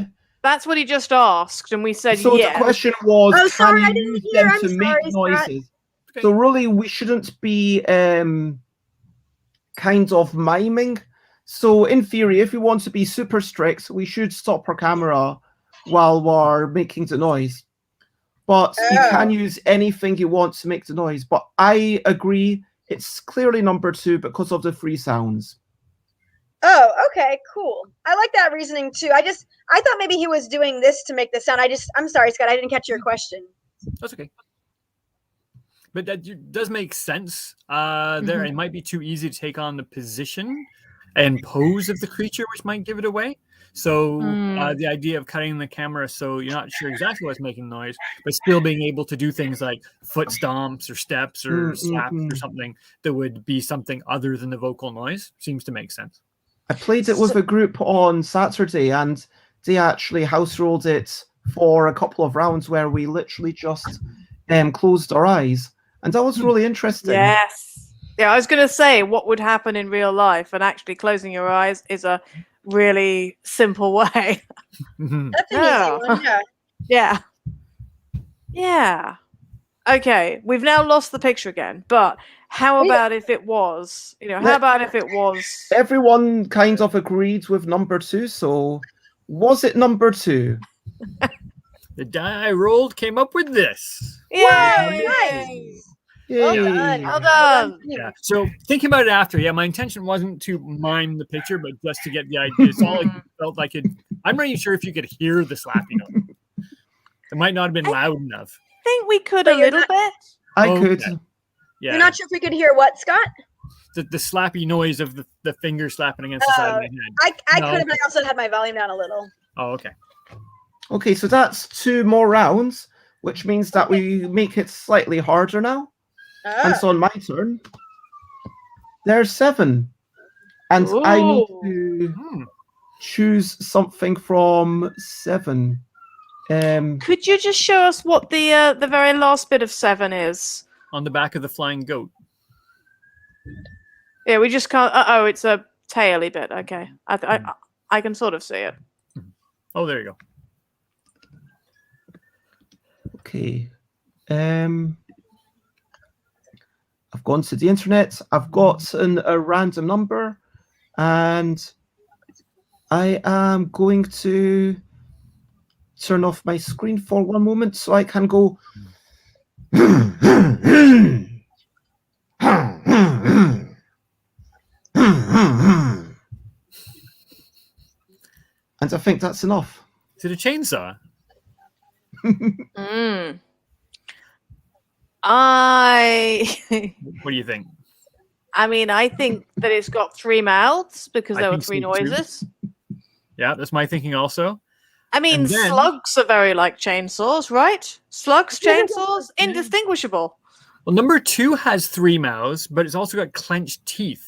That's what he just asked, and we said So yes. the question was, Oh, can sorry, I you didn't use hear. them I'm to make sorry, Scott. noises? Okay. So really, we shouldn't be kind of miming. So in theory, if we want to be super strict, we should stop our camera while we're making the noise. But you can Oh. use anything you want to make the noise. But I agree, it's clearly number 2 because of the 3 sounds. Oh, okay, cool. I like that reasoning too. I thought maybe he was doing this to make the sound. I'm sorry, Scott, I didn't catch your question. That's okay. But that does make sense. There, it might be too easy to take on the position and pose of the creature, which might give it away. So the idea of cutting the camera so you're not sure exactly what's making noise, but still being able to do things like foot stomps or steps or slaps or something that would be something other than the vocal noise seems to make sense. I played it with a group on Saturday, and they actually house rolled it for a couple of rounds where we literally just closed our eyes, and that was really interesting. Yes. Yeah, I was going to say what would happen in real life, and actually closing your eyes is a really simple way. That's an easy one, yeah. Yeah. Yeah. Okay, we've now lost the picture again, but how about if it was, how about if it was... Everyone kind of agreed with number 2, so was it number 2? The die I rolled came up with this. Yay! Nice. Well done. Well done. Yeah. So thinking about it after, my intention wasn't to mime the picture, but just to get the idea. It's all like felt like it. I'm not even sure if you could hear the slapping noise. It might not have been loud enough. I think we could But a you're little bit. I Okay. could. Yeah. You're not sure if we could hear what, Scott? The slappy noise of the finger slapping against the side of my head. I No. could have, but I also had my volume down a little. Oh, okay. Okay, so that's 2 more rounds, which means that we make it slightly harder now. And so on my turn, there's 7. And I need to choose something from 7. Could you just show us what the very last bit of 7 is? On the back of the flying goat. Yeah, we just can't... oh, it's a taily bit. Okay. I can sort of see it. Oh, there you go. Okay. I've gone to the internet. I've got a random number, and I am going to turn off my screen for one moment so I can go. And I think that's enough. Is it a chainsaw? What do you think? I mean, I think that it's got 3 mouths because I there were think 3 so, too. noises. Yeah, that's my thinking also. I mean, And then- slugs are very like chainsaws, right? Slugs, chainsaws, indistinguishable. Well, number 2 has 3 mouths, but it's also got clenched teeth.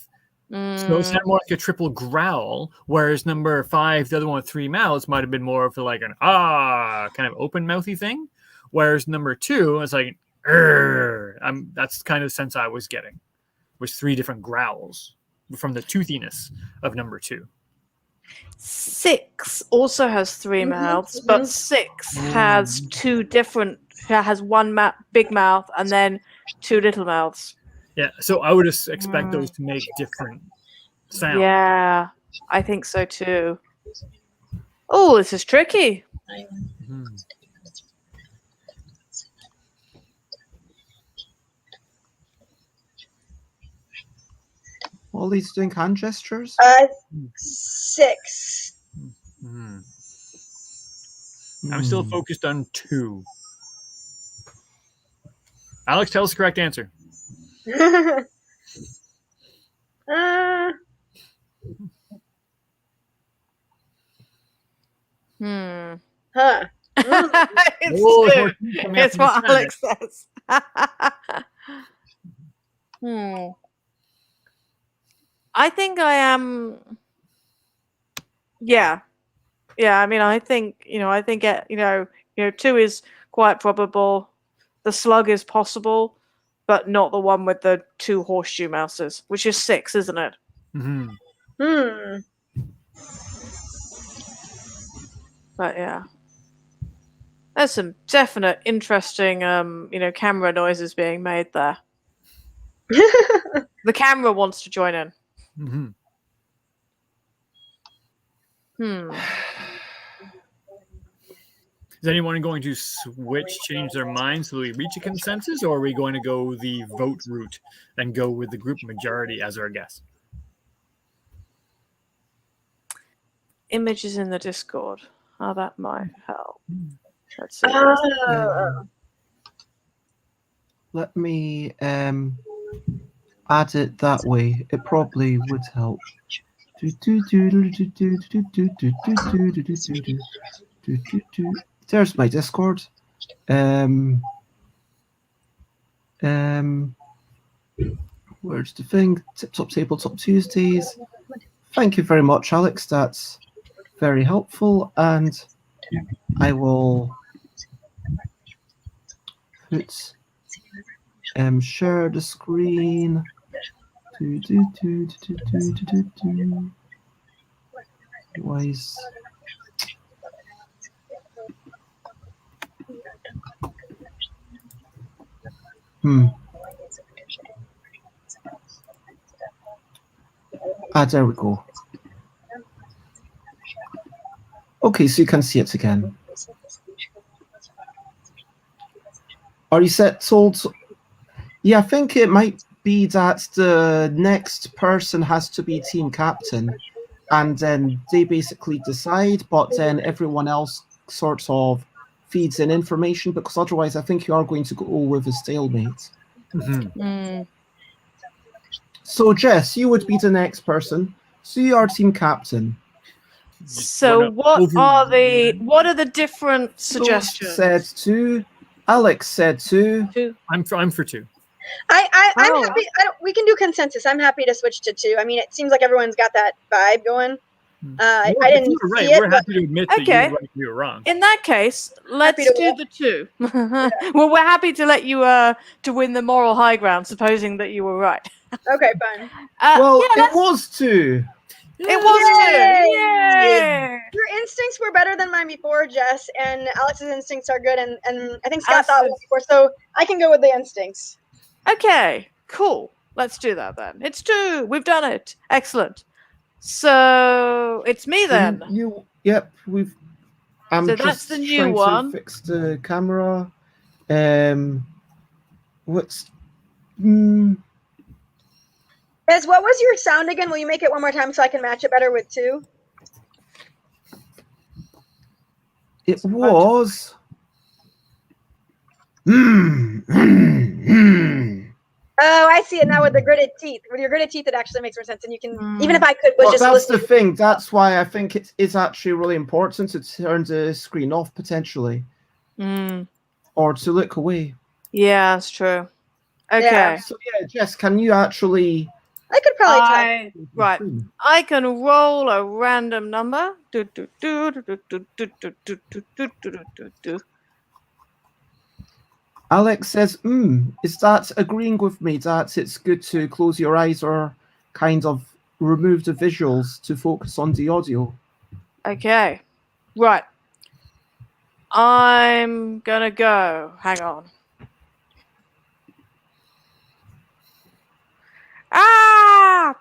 So it's more like a triple growl, whereas number 5, the other one with 3 mouths, might have been more of like an kind of open mouthy thing. Whereas number 2 is like that's kind of the sense I was getting, was 3 different growls from the toothiness of number 2. 6 also has 3 mouths, but 6 has 2 different. Has one big mouth and then 2 little mouths. Yeah, so I would expect those to make different sounds. Yeah, I think so too. Oh, this is tricky. Ollie's doing hand gestures. 6. I'm still focused on 2. Alex, tell us the correct answer. Huh. It's 2. It's what Alex says. I think I am. Yeah. I mean, I think I think 2 is quite probable. The slug is possible, but not the one with the 2 horseshoe mouses, which is 6, isn't it? But yeah. There's some definite interesting camera noises being made there. The camera wants to join in. Mm-hmm. Is anyone going to change their mind so that we reach a consensus, or are we going to go the vote route and go with the group majority as our guess? Images in the Discord. How that might help. Let's see. Let me add it that way. It probably would help. There's my Discord. Where's the thing? Tip-top Tabletop Tuesdays. Thank you very much, Alex. That's very helpful. And I will put share the screen. Wise. There we go. Okay, so you can see it again. Are you told? Yeah, I think it might be that the next person has to be team captain, and then they basically decide, but then everyone else sort of feeds in information, because otherwise I think you are going to go with a stalemate. Mm-hmm. So Jess, you would be the next person. So you are team captain. So what are the different suggestions? So said 2. Alex said 2. I'm for 2. I'm happy. We can do consensus. I'm happy to switch to 2. I mean, it seems like everyone's got that vibe going. I didn't see right. it. We're happy to admit that you were right, we were wrong. In that case, let's do the 2. Well, we're happy to let you to win the moral high ground, supposing that you were right. Okay, fine. It was 2. It was 2. Yay! Your instincts were better than mine before, Jess, and Alex's instincts are good, and I think Scott thought one before, so I can go with the instincts. Okay, cool. Let's do that then. It's 2. We've done it. Excellent. So it's me then. Yep. So that's the new one. To fix the camera. What's? Yes, what was your sound again? Will you make it one more time so I can match it better with 2? It was. Oh, I see it now with the gritted teeth. With your gritted teeth, it actually makes more sense. And you can, even if I could, was just that's listen. the thing. That's why I think it is actually really important to turn the screen off potentially, or to look away. Yeah, that's true. Okay. Yeah. So yeah, Jess, can you actually? I could probably tell. Right. I can roll a random number. Alex says, is that agreeing with me that it's good to close your eyes or kind of remove the visuals to focus on the audio? Okay. Right. I'm gonna go. Hang on. Ah!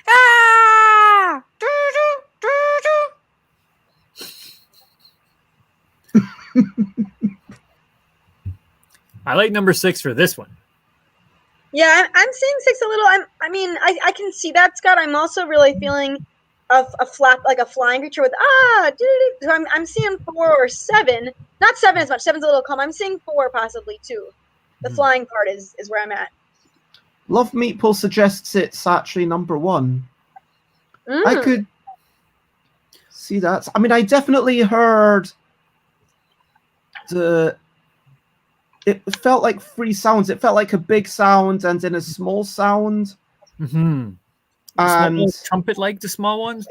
Ah! I like number 6 for this one. Yeah, I'm seeing 6 a little. I mean, I can see that, Scott. I'm also really feeling a flap, like a flying creature with So I'm seeing 4 or 7. Not 7 as much. 7's a little calm. I'm seeing 4 possibly too. The flying part is where I'm at. Love Meatball suggests it's actually number 1. I could see that. I mean, I definitely heard it felt like 3 sounds. It felt like a big sound and then a small sound. And trumpet-like, the small ones,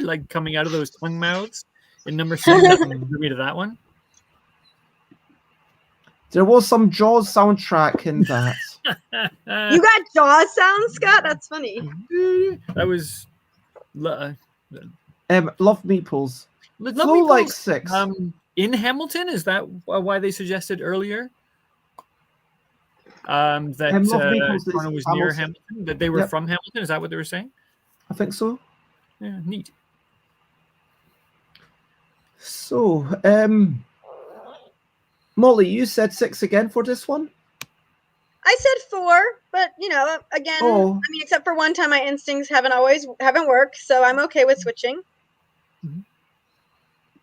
like coming out of those tongue mouths in number 6. That drew me to that one. There was some Jaws soundtrack in that. You got Jaws sounds, Scott? That's funny. That was Love meeples. Love Flo like Meeples, 6. in Hamilton, is that why they suggested earlier? That Love Meeples is Toronto was near Hamilton. Hamilton, that they were Yep. from Hamilton. Is that what they were saying? I think so. Yeah, neat. So, Molly, you said 6 again for this one? I said 4, but again, Oh. I mean, except for one time, my instincts haven't worked, so I'm okay with switching.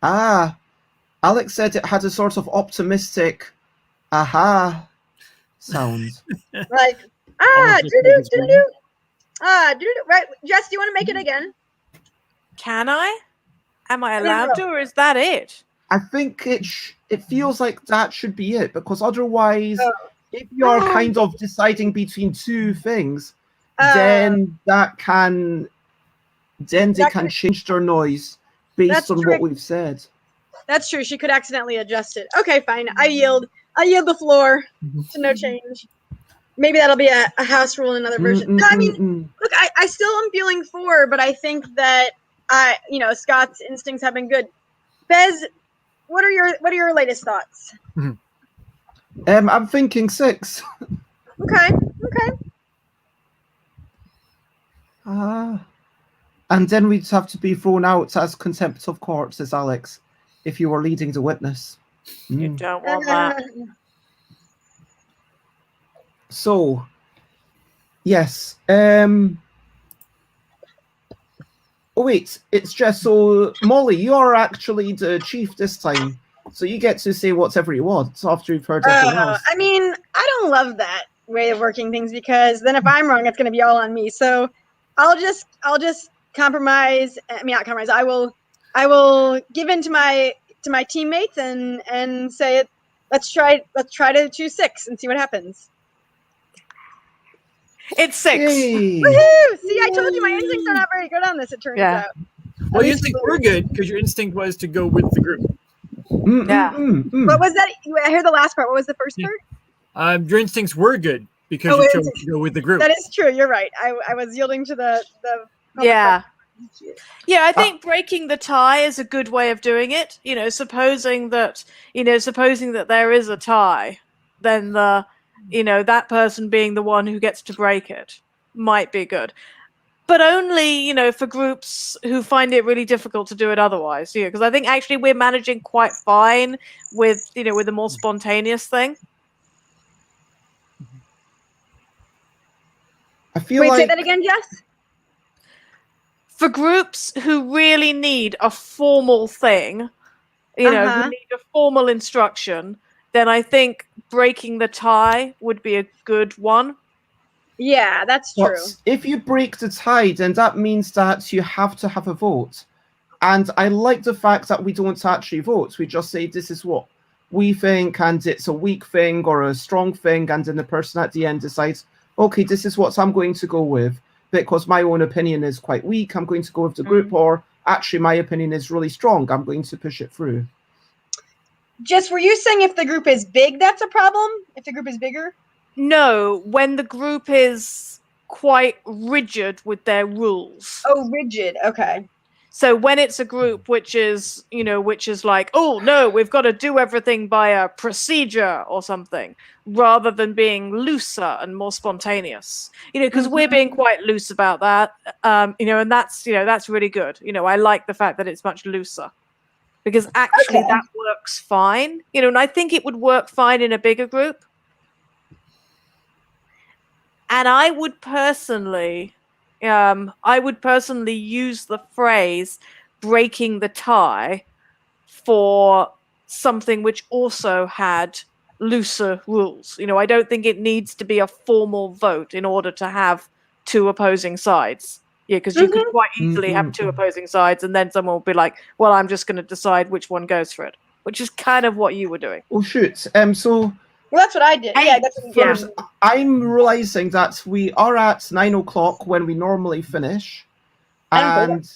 Ah, Alex said it had a sort of optimistic aha sound. Like Almost like doo-doo, it was doo-doo. Doo-doo. Right, Jess, do you want to make it again? Can I? Am I don't allowed know. to, or is that it? I think it feels like that should be it, because otherwise, Oh. if you're kind of deciding between two things, Uh, then they can That change their noise based That's on true. what we've said. That's true. She could accidentally adjust it. Okay, fine. I yield. I yield the floor to no change. Maybe that'll be a house rule in another version. No, I mean, look, I still am feeling 4, but I think that Scott's instincts have been good. Bez, what are your latest thoughts? I'm thinking 6. Okay. And then we'd have to be thrown out as contempt of court, says Alex, if you were leading the witness. You don't want that. So, yes. Oh wait, it's just so Molly, you're actually the chief this time, so you get to say whatever you want after you've heard everyone else. I mean, I don't love that way of working things, because then if I'm wrong, it's going to be all on me. So I'll just compromise. I mean, not compromise. I will give in to my teammates and say it. Let's try to choose 6 and see what happens. It's 6. Yay. Woohoo! See, I told you my instincts are not very good on this. It turns Yeah. out. Well, At your least instincts were good because your instinct was to go with the group. What was that? I heard the last part. What was the first part? Your instincts were good because Oh, you it chose is- to go with the group. That is true. You're right. I was yielding to the Yeah. Yeah, I think breaking the tie is a good way of doing it. Supposing that there is a tie, then that person being the one who gets to break it might be good. But only, for groups who find it really difficult to do it otherwise. Because I think actually we're managing quite fine with, with a more spontaneous thing. I feel Wait, like say that again, Jess. For groups who really need a formal thing, who need a formal instruction, then I think breaking the tie would be a good one. Yeah, that's true. but if you break the tie, then that means that you have to have a vote. And I like the fact that we don't actually vote. We just say this is what we think, and it's a weak thing or a strong thing, and then the person at the end decides, okay, this is what I'm going to go with. Because my own opinion is quite weak, I'm going to go with the group, or actually my opinion is really strong, I'm going to push it through. Jess, were you saying if the group is big, that's a problem? If the group is bigger? No, when the group is quite rigid with their rules. Oh, rigid. Okay. So when it's a group which is like, oh no, we've got to do everything by a procedure or something, rather than being looser and more spontaneous. Because we're being quite loose about that. And that's really good. I like the fact that it's much looser. Because actually that works fine. And I think it would work fine in a bigger group. And I would personally use the phrase breaking the tie for something which also had looser rules. I don't think it needs to be a formal vote in order to have 2 opposing sides. Yeah, because you could quite easily have 2 opposing sides, and then someone will be like, well, I'm just going to decide which one goes for it, which is kind of what you were doing. Oh, shoot. So Well, that's what I did. Yeah, that's first, I'm realizing that we are at 9 o'clock when we normally finish. And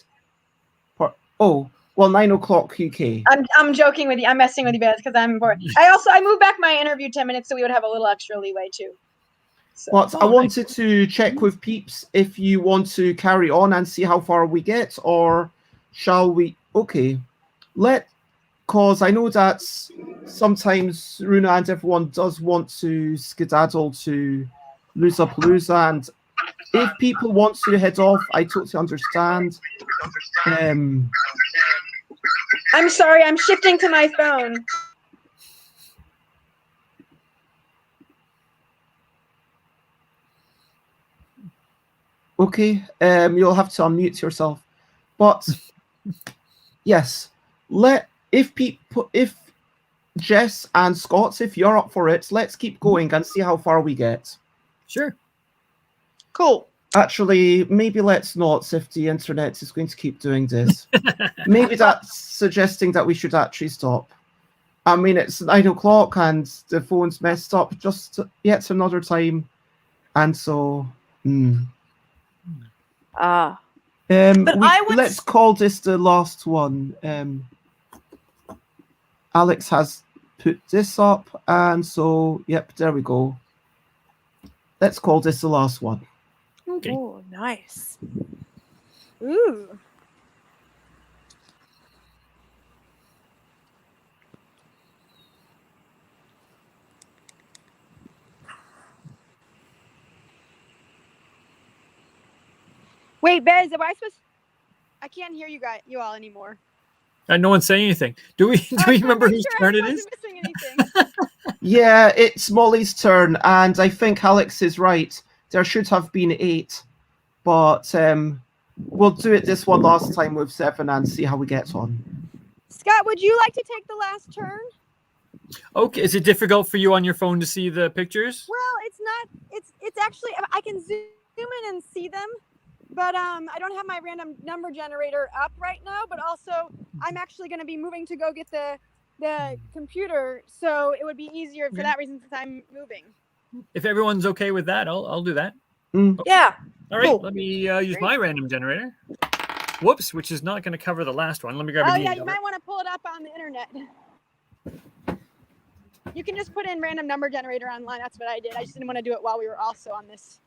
9 o'clock UK. I'm joking with you. I'm messing with you, Bez, because I'm bored. I moved back my interview 10 minutes so we would have a little extra leeway too. So. But I wanted to check with peeps if you want to carry on and see how far we get, or shall we? Okay, cause I know that sometimes Runa and everyone does want to skedaddle to Loozapalooza, and if people want to head off, I totally understand. I'm sorry, I'm shifting to my phone. Okay, you'll have to unmute yourself. But yes, if Jess and Scott, if you're up for it, let's keep going and see how far we get. Sure. Cool. Actually, maybe let's not, if the internet is going to keep doing this. Maybe that's suggesting that we should actually stop. I mean, it's 9 o'clock and the phone's messed up just yet another time. And so, But I would let's call this the last one. Alex has put this up, and so, yep, there we go. Let's call this the last one. Okay. Oh, nice. Ooh. Wait, Bez, am I supposed? I can't hear you all anymore. No one's saying anything. Do we remember whose turn it is? Missing anything. Yeah, it's Molly's turn, and I think Alex is right. There should have been 8, but we'll do it this one last time with 7 and see how we get on. Scott, would you like to take the last turn? Okay. Is it difficult for you on your phone to see the pictures? Well, it's not. It's actually I can zoom in and see them, but I don't have my random number generator up right now. But also, I'm actually going to be moving to go get the computer, so it would be easier for that reason since I'm moving. If everyone's okay with that, I'll do that. Yeah. All right. Cool. Let me use my random generator. Whoops, which is not going to cover the last one. Let me grab a Oh D yeah, you number. might want to pull it up on the internet. You can just put in random number generator online. That's what I did. I just didn't want to do it while we were also on this.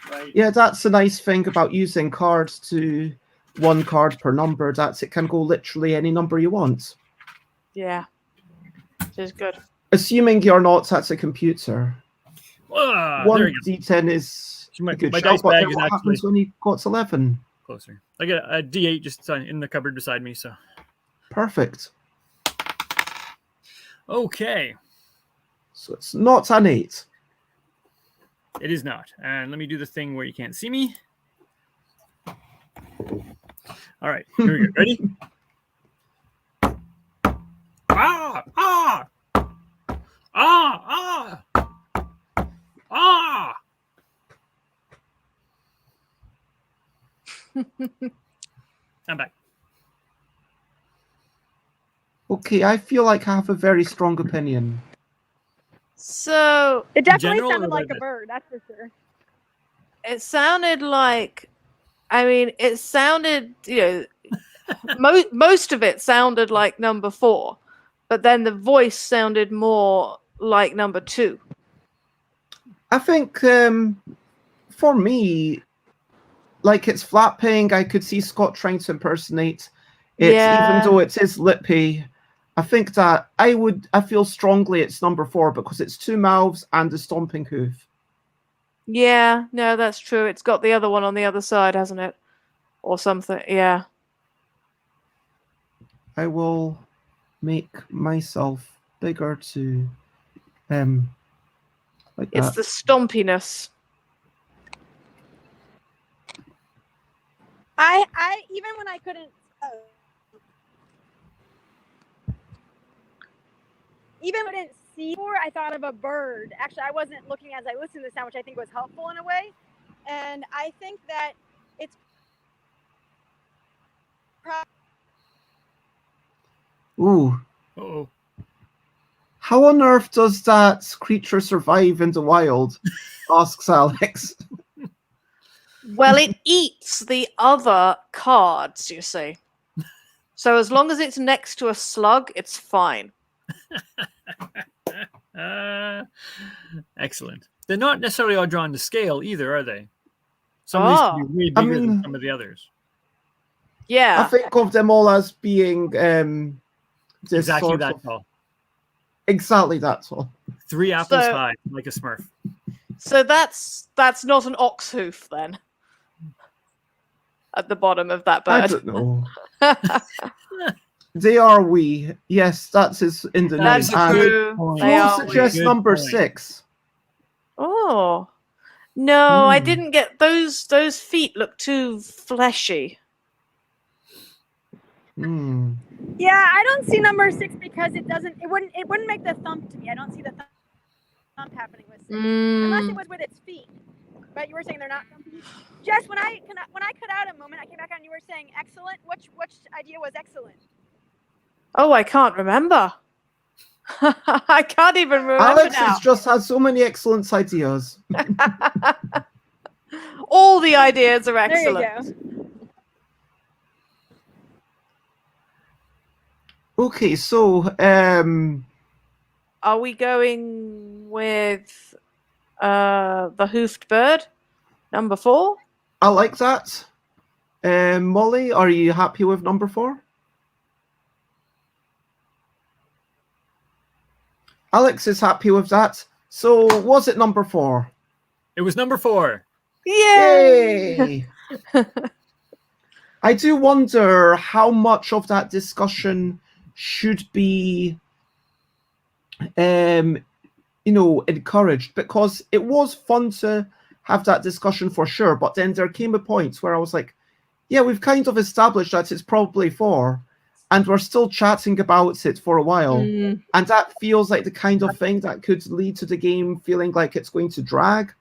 Right. Yeah, that's the nice thing about using cards to 1 card per number. That's it can go literally any number you want. Yeah. Which is good. Assuming you're not at a computer. There 1 we go. D10 is My- a good my shout, dice but bag then is what actually- happens when he got 11? Closer. I got a D8 just in the cupboard beside me. So Perfect. okay, So it's not an 8. it is not. And let me do the thing where you can't see me. All right, here we go. Ready? Ah! Ah! Ah! Ah! Ah! I'm back. Okay, I feel like I have a very strong opinion. So It definitely general, sounded or like was a it- bird. That's for sure. it sounded like, it sounded, most of it sounded like number 4, but then the voice sounded more like number 2. I think for me, like it's flapping, I could see Scott trying to impersonate it, even though it is lippy. I think that I feel strongly it's number 4 because it's 2 mouths and the stomping hoof. Yeah, no, that's true. It's got the other one on the other side, hasn't it? Or something. Yeah. I will make myself bigger to like It's that. the stompiness. I even when I couldn't. Even when I didn't see before, I thought of a bird. Actually, I wasn't looking as I listened to the sound, which I think was helpful in a way. And I think that it's Ooh. Uh-oh. How on earth does that creature survive in the wild? Asks Alex. Well, it eats the other cards, you see. So as long as it's next to a slug, it's fine. Excellent. They're not necessarily all drawn to scale either, are they? Some of these could be way bigger than some of the others. Yeah. I think of them all as being this Exactly sort that of tall. exactly that's all. 3 apples So- high, like a Smurf. So that's not an ox hoof then. At the bottom of that I bird. don't know. They are wee. Yes, that's his in the name. That's a And good true. point. They Flo are suggests Good number point. 6. Oh. No, I Hmm. didn't get those feet look too fleshy. Hmm. Yeah, I don't see number 6 because it wouldn't make the thump to me. I don't see the thump happening with 6 unless it was with its feet. But you were saying they're not thumpy. Jess, when I cut out a moment, I came back on. You were saying excellent. Which idea was excellent? Oh, I can't remember. I can't even remember Alex now. has just had so many excellent ideas. All the ideas are There you excellent. go. Okay, so Are we going with the hoofed bird? Number 4? I like that. Molly, are you happy with number 4? Alex is happy with that. So was it number 4? It was number 4. Yay! Yay! I do wonder how much of that discussion should be encouraged, because it was fun to have that discussion for sure, but then there came a point where I was like, yeah, we've kind of established that it's probably 4, and we're still chatting about it for a while. Mm. And that feels like the kind of thing that could lead to the game feeling like it's going to drag.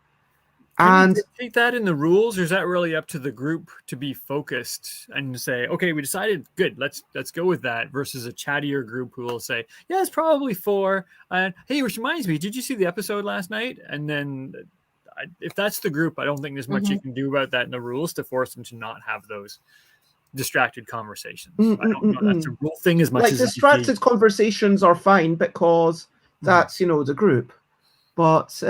Can And you dictate that in the rules, or is that really up to the group to be focused and say, okay, we decided, good, let's go with that, versus a chattier group who will say, yeah, it's probably 4. And hey, which reminds me, did you see the episode last night? And then if that's the group, I don't think there's much you can do about that in the rules to force them to not have those distracted conversations. I don't know. That's a rule thing as much like as distracted conversations are fine because that's the group. But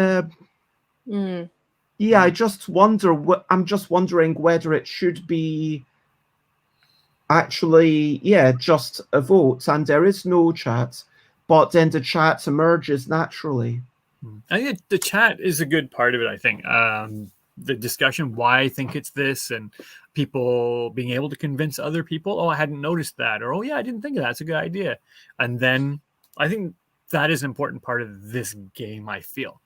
yeah, I just wonder. I'm just wondering whether it should be actually, just a vote, and there is no chat, but then the chat emerges naturally. I think the chat is a good part of it. I think the discussion, why I think it's this, and people being able to convince other people, oh, I hadn't noticed that, or oh yeah, I didn't think of that. It's a good idea. And then I think that is an important part of this game. I feel.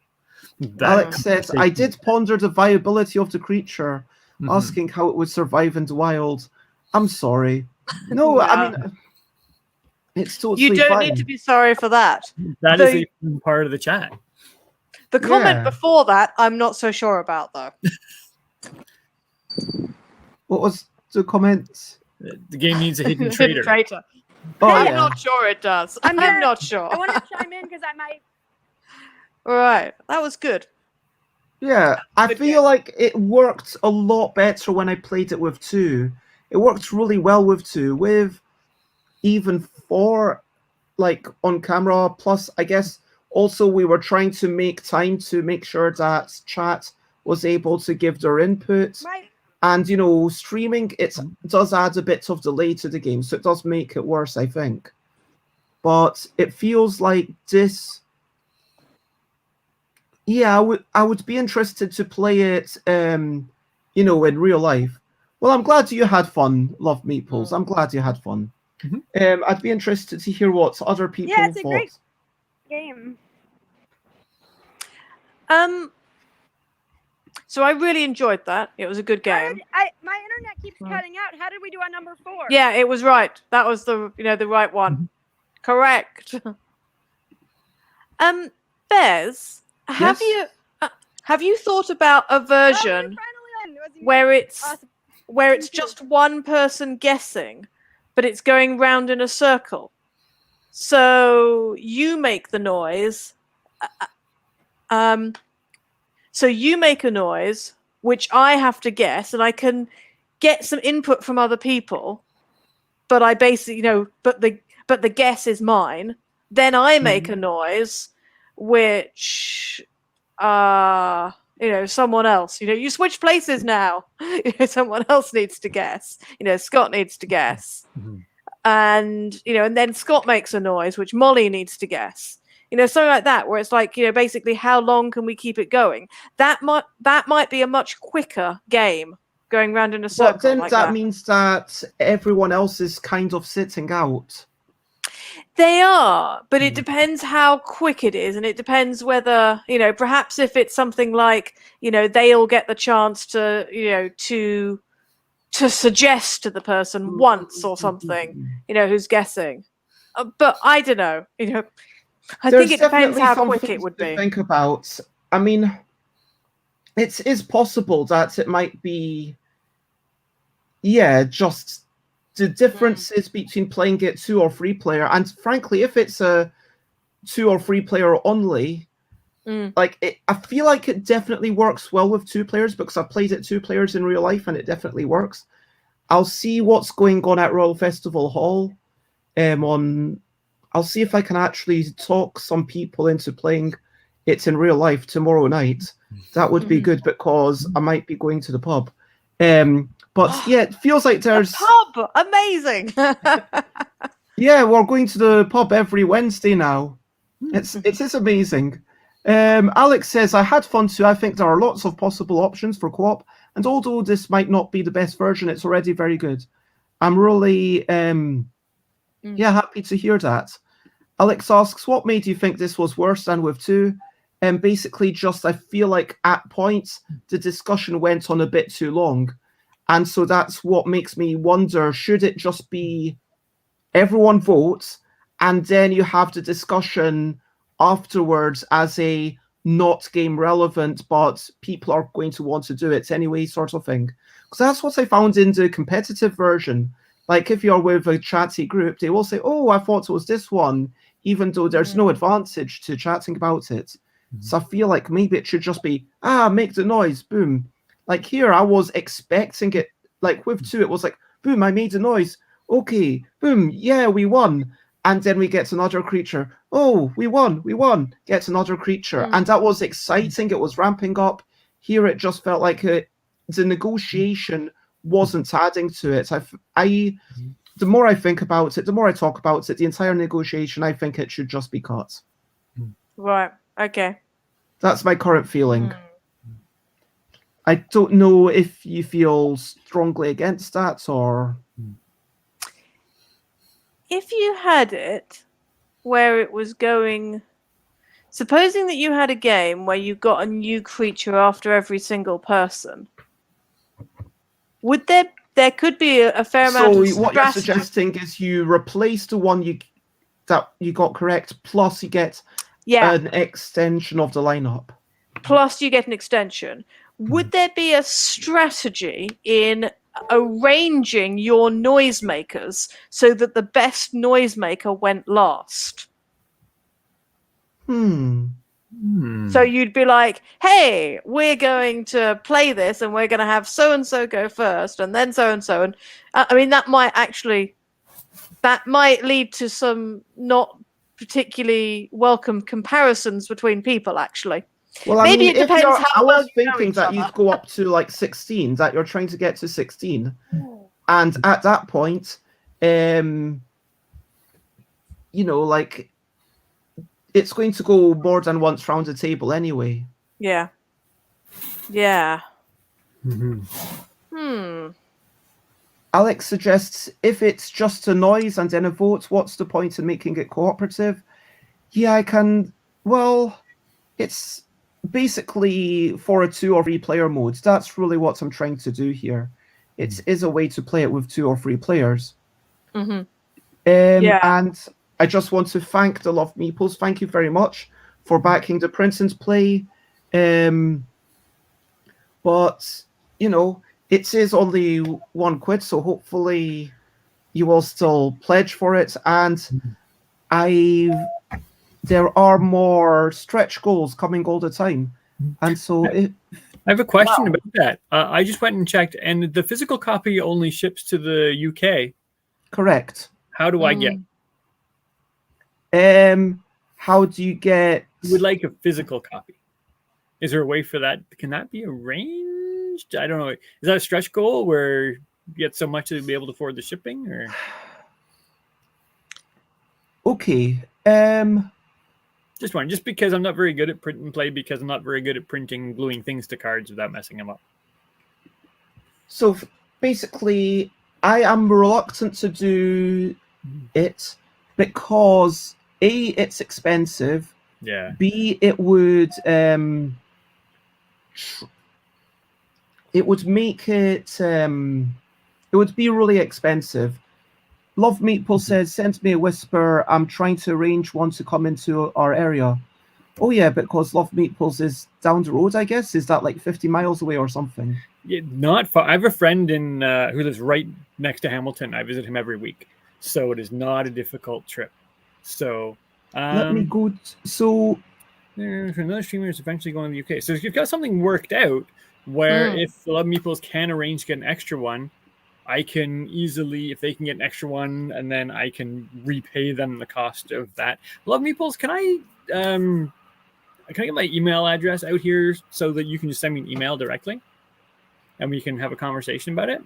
Alex says, I did ponder the viability of the creature, asking how it would survive in the wild. I'm sorry. No, I mean, it's totally You don't fine. need to be sorry for that. That is a part of the chat. The comment before that, I'm not so sure about, though. What was the comment? The game needs a hidden traitor. Oh, I'm yeah. not sure it does. I'm not sure. I want to chime in because I might. All right, that was good. Yeah, I feel like it worked a lot better when I played it with 2. It worked really well with 2, with even 4, like on camera. Plus, I guess also we were trying to make time to make sure that chat was able to give their input. And, streaming, it does add a bit of delay to the game, so it does make it worse, I think. But it feels like this... Yeah, I would be interested to play it, in real life. Well, I'm glad you had fun, Love Meatballs. I'm glad you had fun. I'd be interested to hear what other people thought. Yeah, it's a great game. So I really enjoyed that. It was a good game. My internet keeps cutting out. How did we do on number 4? Yeah, it was right. That was the the right one. Correct. Bez, have you thought about a version where it's just one person guessing, but it's going round in a circle? So you make the noise. So you make a noise, which I have to guess, and I can get some input from other people, but I basically, but the guess is mine. Then I make a noise, which someone else. You switch places now. Someone else needs to guess. Scott needs to guess. Mhm. And and then Scott makes a noise which Molly needs to guess. Something like that, where it's like, basically how long can we keep it going? That might be a much quicker game going round in a circle. But then like that means that everyone else is kind of sitting out. They are, but it depends how quick it is, and it depends whether, perhaps if it's something like, they all get the chance to, to suggest to the person once or something, who's guessing. But I don't know, I think it depends how quick it would be. Think about. I mean, it is possible that it might be, just the differences between playing it 2 or 3 player, and frankly, if it's a 2 or 3 player only, I feel like it definitely works well with 2 players because I've played it 2 players in real life and it definitely works. I'll see what's going on at Royal Festival Hall. I'll see if I can actually talk some people into playing it in real life tomorrow night. That would be good because I might be going to the pub. But yeah, it feels like there's pub. Amazing. Yeah, we're going to the pub every Wednesday now. It is amazing. Alex says, I had fun too. I think there are lots of possible options for co-op, and although this might not be the best version, it's already very good. I'm really happy to hear that. Alex asks, what made you think this was worse than with 2? Basically just I feel like at points the discussion went on a bit too long. And so that's what makes me wonder, should it just be everyone votes and then you have the discussion afterwards as a not game relevant, but people are going to want to do it anyway sort of thing? Because that's what I found in the competitive version. Like if you're with a chatty group, they will say, oh, I thought it was this one, even though there's no advantage to chatting about it. So I feel like maybe it should just be, make the noise, boom. Like here, I was expecting it, like with 2, it was like, boom, I made a noise. Okay, boom, yeah, we won. And then we get another creature. Oh, we won, get another creature. And that was exciting, it was ramping up. Here it just felt like the negotiation wasn't adding to it. The more I think about it, the more I talk about it, the entire negotiation, I think it should just be cut. Right, okay. That's my current feeling. I don't know if you feel strongly against that or... If you had it where it was going... Supposing that you had a game where you got a new creature after every single person, would there could be a fair amount of strategy. So what you're suggesting is you replace the one that you got correct, plus you get an extension of the lineup. Plus you get an extension. Would there be a strategy in arranging your noisemakers so that the best noisemaker went last? So you'd be like, hey, we're going to play this and we're going to have so-and-so go first and then so-and-so. And I mean, that might lead to some not particularly welcome comparisons between people, actually. Well, maybe it depends how I well was thinking that you'd go up to like 16, that you're trying to get to 16. And at that point, like it's going to go more than once round the table anyway. Yeah. Alex suggests if it's just a noise and then a vote, what's the point in making it cooperative? Yeah, I can. Well, it's basically for a 2 or 3 player mode. That's really what I'm trying to do here. It is a way to play it with 2 or 3 players. And I just want to thank the Love Meeples. Thank you very much for backing the print and play. But it is only £1, so hopefully you will still pledge for it. And there are more stretch goals coming all the time. And so I have a question about that. I just went and checked, and the physical copy only ships to the UK. Correct. How do I get? How do you get? You would like a physical copy. Is there a way for that? Can that be arranged? I don't know. Is that a stretch goal where you get so much to be able to afford the shipping, or? Okay. Just one, just because I'm not very good at print and play, because I'm not very good at printing, gluing things to cards without messing them up. So basically, I am reluctant to do it because A, it's expensive. Yeah. B, it would make it would be really expensive. Love Meatball says, send me a whisper. I'm trying to arrange one to come into our area. Oh yeah, because Love Meatballs is down the road, I guess. Is that like 50 miles away or something? Yeah, not far. I have a friend in who lives right next to Hamilton. I visit him every week, so it is not a difficult trip. So Let me go. So another streamer is eventually going to the UK. So if you've got something worked out where if the Love Meeples can arrange to get an extra one, I can easily, if they can get an extra one, and then I can repay them the cost of that. Love Meeples, can I get my email address out here so that you can just send me an email directly, and we can have a conversation about it?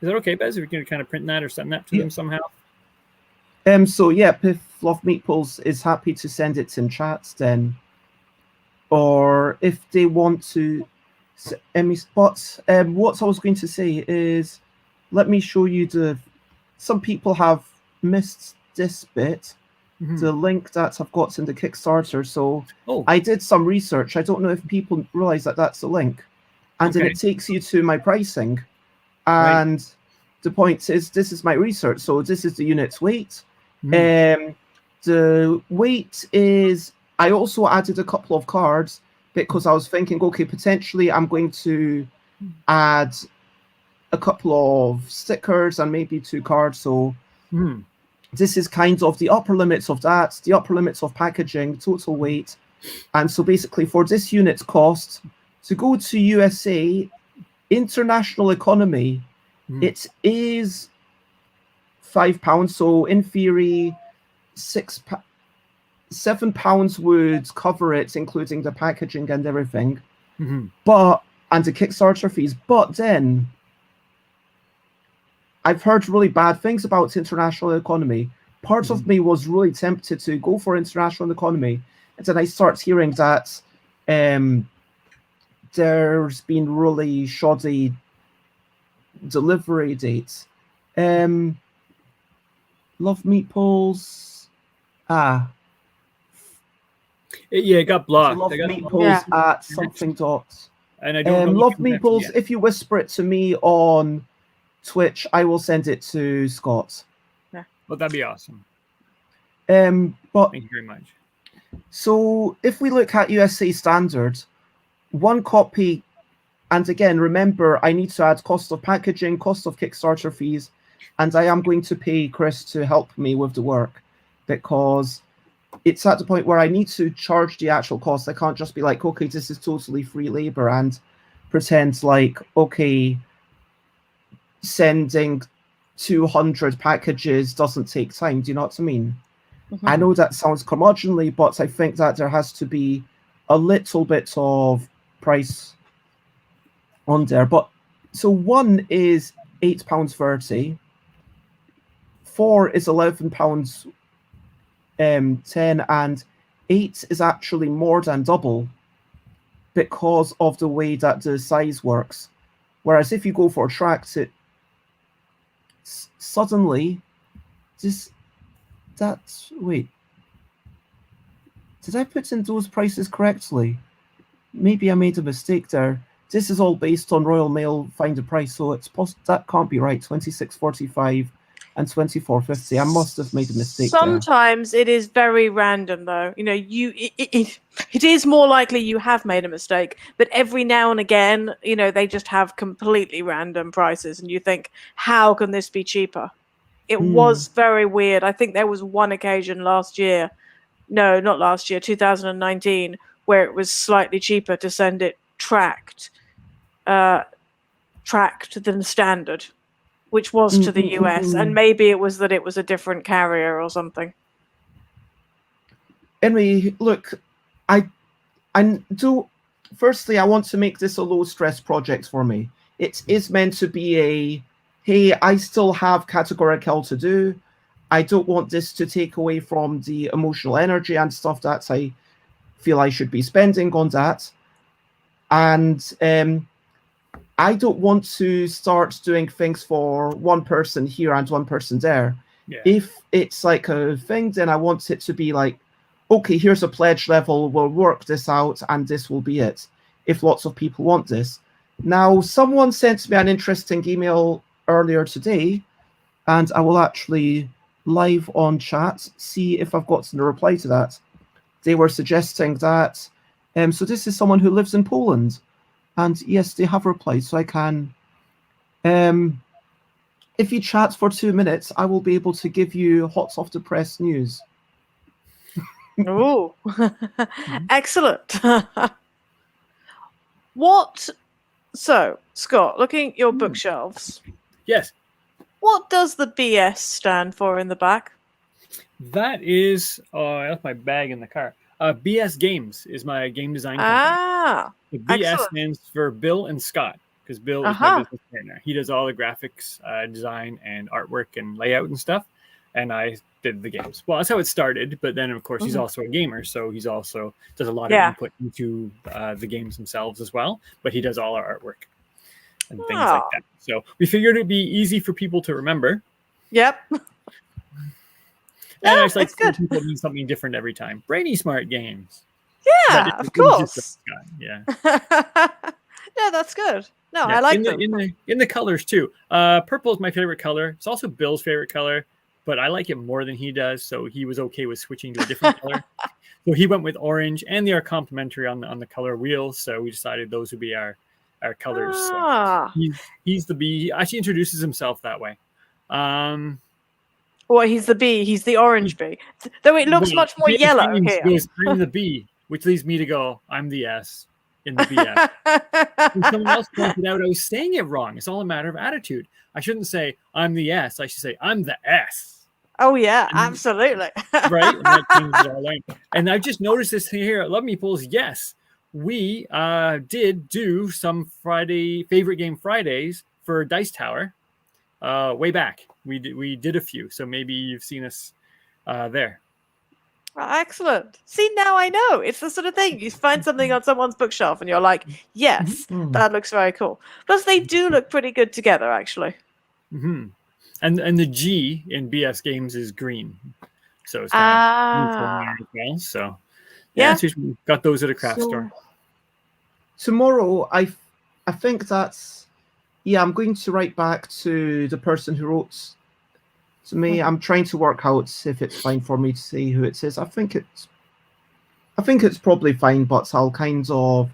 Is that okay, Bez? If we can kind of print that or send that to them somehow? So yeah, if Love Meatballs is happy to send it in chats, then, or if they want to, but what I was going to say is, let me show you some people have missed this bit, the link that I've got in the Kickstarter. So I did some research. I don't know if people realize that that's a link, and then it takes you to my pricing, and the point is, this is my research. So this is the unit's weight. The weight is, I also added a couple of cards because I was thinking, okay, potentially I'm going to add a couple of stickers and maybe 2 cards. So this is kind of the upper limits of that, the upper limits of packaging, total weight. And so basically for this unit's cost, to go to USA, international economy, it is £5. So in theory, £7 would cover it, including the packaging and everything, and the Kickstarter fees. But then I've heard really bad things about international economy. Part of me was really tempted to go for international economy, and then I start hearing that there's been really shoddy delivery dates. Love Meatballs. Yeah, it got blocked. Love Meatballs at something dot. And I don't know. Love Meatballs, if you whisper it to me on Twitch, I will send it to Scott. Well, that'd be awesome. But thank you very much. So if we look at USA standard, 1 copy, and again, remember, I need to add cost of packaging, cost of Kickstarter fees, and I am going to pay Chris to help me with the work, because it's at the point where I need to charge the actual cost. I can't just be like, okay, this is totally free labor, and pretend like, okay, sending 200 packages doesn't take time. Do you know what I mean? I know that sounds curmudgeonly, but I think that there has to be a little bit of price on there. But so 1 is £8.30, 4 is £11 10, and 8 is actually more than double because of the way that the size works. Whereas if you go for tracks, it suddenly wait, did I put in those prices correctly? Maybe I made a mistake there. This is all based on Royal Mail find a price, so it's that can't be right. 26.45 and 24.50. I must have made a mistake. Sometimes it is very random, though. You know, it is more likely you have made a mistake, but every now and again, you know, they just have completely random prices, and you think, how can this be cheaper? It was very weird. I think there was one occasion last year, no, not last year, 2019, where it was slightly cheaper to send it tracked than standard, which was to the US, and maybe it was that it was a different carrier or something. Anyway, look, I firstly, I want to make this a low stress project for me. It is meant to be a, hey, I still have categorical to do. I don't want this to take away from the emotional energy and stuff that I feel I should be spending on that. And I don't want to start doing things for one person here and one person there. Yeah. If it's like a thing, then I want it to be like, okay, here's a pledge level, we'll work this out, and this will be it, if lots of people want this. Now, someone sent me an interesting email earlier today, and I will actually live on chat see if I've gotten a reply to that. They were suggesting that, so this is someone who lives in Poland, and yes, they have replied, so I can, if you chat for 2 minutes, I will be able to give you hot off the press news. Oh, excellent. So, Scott, looking at your bookshelves, Yes. what does the BS stand for in the back? That is, I left my bag in the car. BS Games is my game design company. Ah, The BS excellent. stands for Bill and Scott, because Bill is Uh-huh. my business partner. He does all the graphics, design, and artwork and layout and stuff, and I did the games. Well, that's how it started, but then, of course, he's also a gamer, so he's also does a lot of input into the games themselves as well, but he does all our artwork and things like that. So we figured it'd be easy for people to remember. Yep. And I just like it's good. people need something different every time. Brainy Smart Games. Yeah, But of it was just course. yeah. Yeah, that's good. No, Yeah, I like in them. in the colors too. Purple is my favorite color. It's also Bill's favorite color, but I like it more than he does, so he was okay with switching to a different color. So he went with orange, and they are complementary on the color wheel. So we decided those would be our colors. Ah. So he's the bee. He actually introduces himself that way. Well, he's the bee. He's the orange bee. Though it looks Well, much more he yellow introduces- here. Goes, I'm the bee, which leads me to go, I'm the S in the BS. And someone else pointed out I was saying it wrong. It's all a matter of attitude. I shouldn't say I'm the S. I should say I'm the S. Oh yeah, absolutely. Right? And that changes our language. And I've just noticed this here at Love Meeples. Yes, we did do some favorite game Fridays for Dice Tower way back. We did a few, so maybe you've seen us there. Excellent. See, now I know. It's the sort of thing. You find something on someone's bookshelf and you're like, yes, that looks very cool. Plus, they do look pretty good together, actually. Mm-hmm. And the G in BS Games is green. So it's kind of there as well. So yeah, so we got those at a craft store. Tomorrow, I think that's, I'm going to write back to the person who wrote to me. I'm trying to work out if it's fine for me to say who it is. I think it's probably fine, but I'll kind of,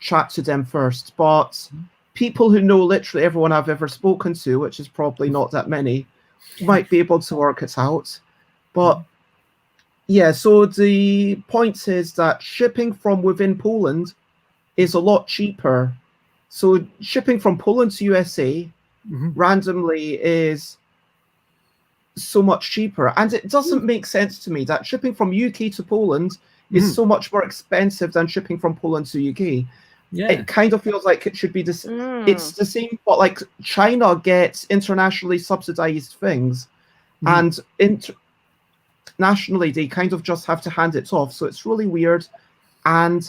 chat to them first. But people who know literally everyone I've ever spoken to, which is probably not that many, might be able to work it out. But so the point is that shipping from within Poland is a lot cheaper. So shipping from Poland to USA randomly is so much cheaper. And it doesn't make sense to me that shipping from UK to Poland is so much more expensive than shipping from Poland to UK. Yeah. It kind of feels like it should be this. It's the same, but like China gets internationally subsidized things, and internationally they kind of just have to hand it off. So it's really weird, and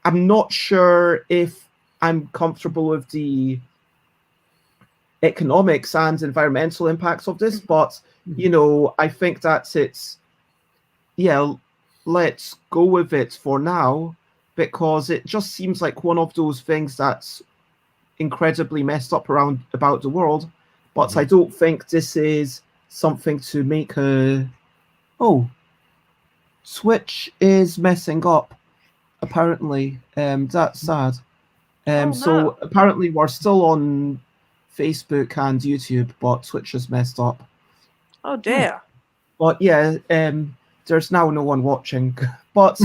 I'm not sure if I'm comfortable with the economics and environmental impacts of this, but I think that it's let's go with it for now, because it just seems like one of those things that's incredibly messed up about the world. But I don't think this is something to make Switch is messing up, apparently. That's sad. So apparently we're still on Facebook and YouTube, but Twitch is messed up. Oh dear. But there's now no one watching. But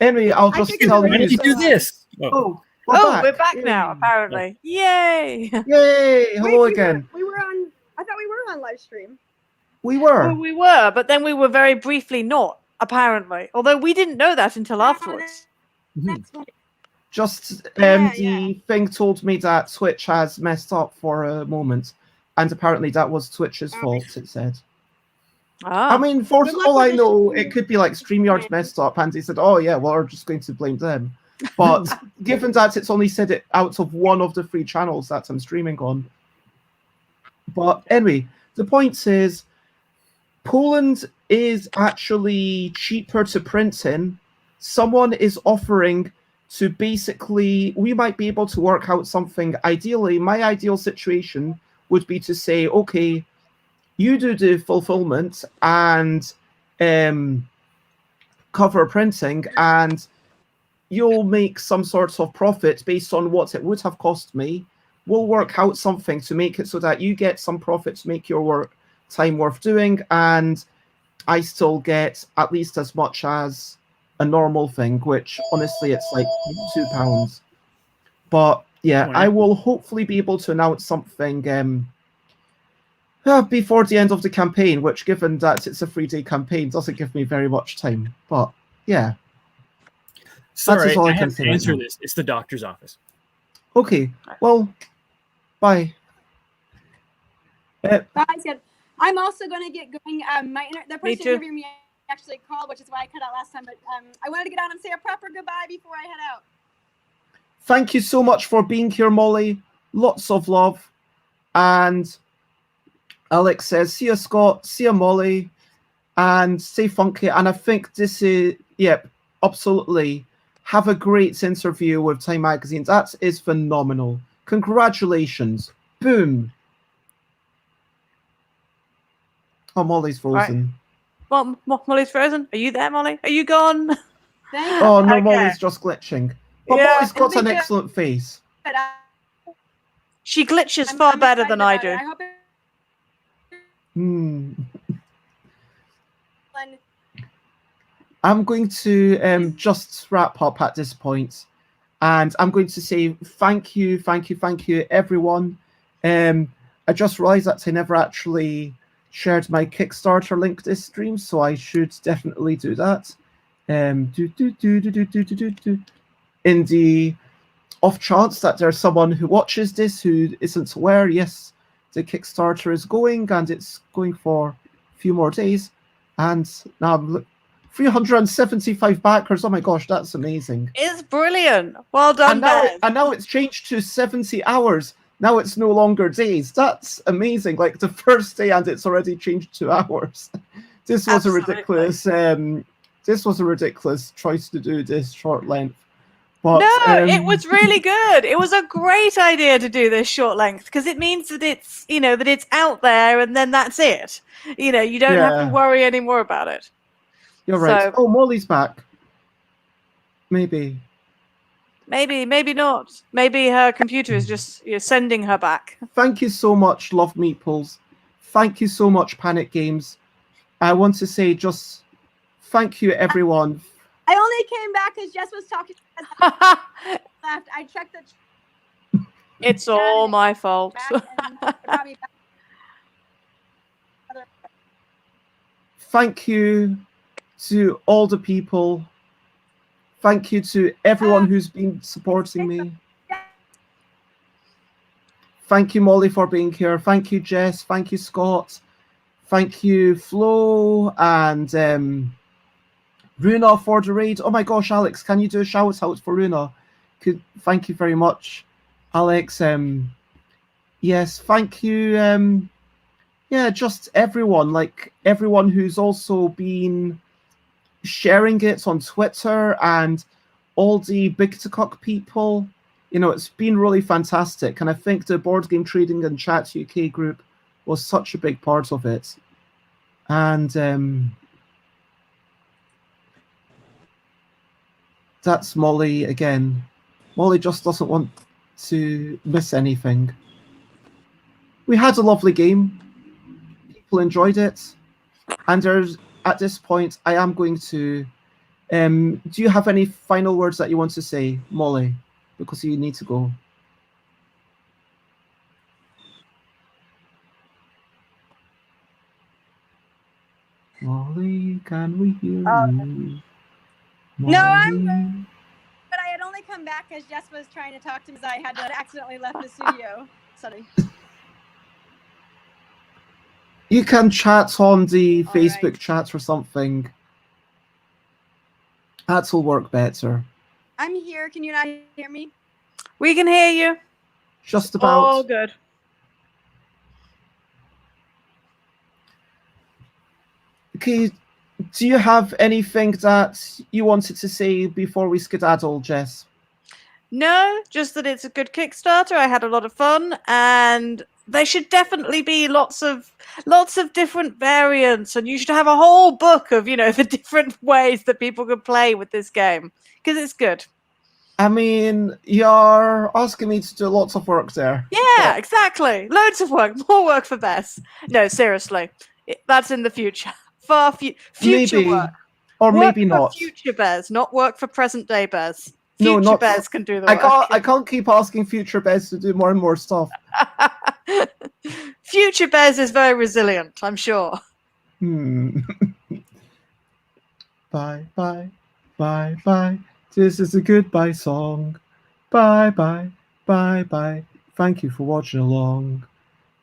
anyway, I'll just tell Why you. did you do this? We're back now, apparently. Yay! Yay! Hello again. We were on. I thought we were on live stream. We were. Well, we were, but then we were very briefly not. apparently. Although we didn't know that until afterwards. That's funny. Just Yeah, the thing told me that Twitch has messed up for a moment, and apparently that was Twitch's fault. It said. I Ah. mean, for Good luck all with I the know, stream. it could be like StreamYard messed up, and they said, "Oh yeah, well, we're just going to blame them." But given that it's only said it out of one of the 3 channels that I'm streaming on. But anyway, the point is, Poland is actually cheaper to print in. Someone is offering to basically, we might be able to work out something. Ideally, my ideal situation would be to say, okay, you do the fulfillment and cover printing, and you'll make some sort of profit based on what it would have cost me. We'll work out something to make it so that you get some profit to make your work time worth doing, and I still get at least as much as a normal thing, which honestly it's like £2. But yeah, I will hopefully be able to announce something before the end of the campaign, which, given that it's a 3-day campaign, doesn't give me very much time. But yeah. Sorry, That is all I I can have say to right answer now. this. It's the doctor's office. Okay, well, bye. Bye, good. I'm also going to get going. The person too. interviewing me actually called, which is why I cut out last time. But I wanted to get on and say a proper goodbye before I head out. Thank you so much for being here, Molly. Lots of love. And Alex says, see you, Scott. See you, Molly. And stay funky. And I think this is, yep, absolutely. Have a great interview with Time Magazine. That is phenomenal. Congratulations. Boom. Oh, Molly's frozen. Well, Molly's frozen. Are you there, Molly? Are you gone? Thank you. Oh, no, Okay. Molly's just glitching. But Yeah. Molly's got It'll an be good. excellent face. But, She glitches I'm far better excited than I about do. it. I hope I'm going to just wrap up at this point, and I'm going to say thank you, everyone. I just realized that I never actually shared my Kickstarter link this stream, so I should definitely do that. In the off chance that there's someone who watches this who isn't aware, yes, the Kickstarter is going, and it's going for a few more days. And now I'm 375 backers. Oh my gosh, that's amazing. It's brilliant. Well done, Bev. And now it's changed to 70 hours. Now it's no longer days. That's amazing. Like the first day, and it's already changed to hours. This was Absolutely. this was a ridiculous choice to do this short length. But, no, it was really good. It was a great idea to do this short length because it means that it's, that it's out there and then that's it. You don't have to worry anymore about it. You're right. Oh, Molly's back. Maybe not. Maybe her computer is just sending her back. Thank you so much, Love Meatballs. Thank you so much, Panic Games. I want to say just thank you, everyone. I only came back because Jess was talking. Left. I checked the. It's all my fault. Thank you to all the people. Thank you to everyone who's been supporting me. Thank you, Molly, for being here. Thank you, Jess. Thank you, Scott. Thank you, Flo, and Runa for the raid. Oh my gosh, Alex, can you do a shout out for Runa? Thank you very much, Alex. Yes, thank you. Yeah, just everyone, like everyone who's also been sharing it on Twitter and all the Big to Cock people. It's been really fantastic. And I think the Board Game Trading and Chat UK group was such a big part of it. And that's Molly again. Molly just doesn't want to miss anything. We had a lovely game. People enjoyed it. And at this point, I am going to... do you have any final words that you want to say, Molly? Because you need to go. Molly, can we hear Oh. you? No, I'm Molly. good. But I had only come back because Jess was trying to talk to me because I had accidentally left the studio. Sorry. You can chat on the All Facebook right. chats or something. That'll work better. I'm here. Can you not hear me? We can hear you. Just about. All good. Okay, do you have anything that you wanted to say before we skedaddle, Jess? No, just that it's a good Kickstarter. I had a lot of fun, and there should definitely be lots of different variants, and you should have a whole book of, the different ways that people could play with this game, because it's good. I mean, you're asking me to do lots of work there. Yeah, exactly. Loads of work, more work for Bess. No, seriously, that's in the future. Future Maybe, work. or Work maybe for not. future Bears, not work for present day Bears. No, Future not- Bears can do the I work. can't keep asking future Bez to do more and more stuff. Future Bears is very resilient, I'm sure. Bye, bye, bye, bye. This is a goodbye song. Bye, bye, bye, bye. Thank you for watching along.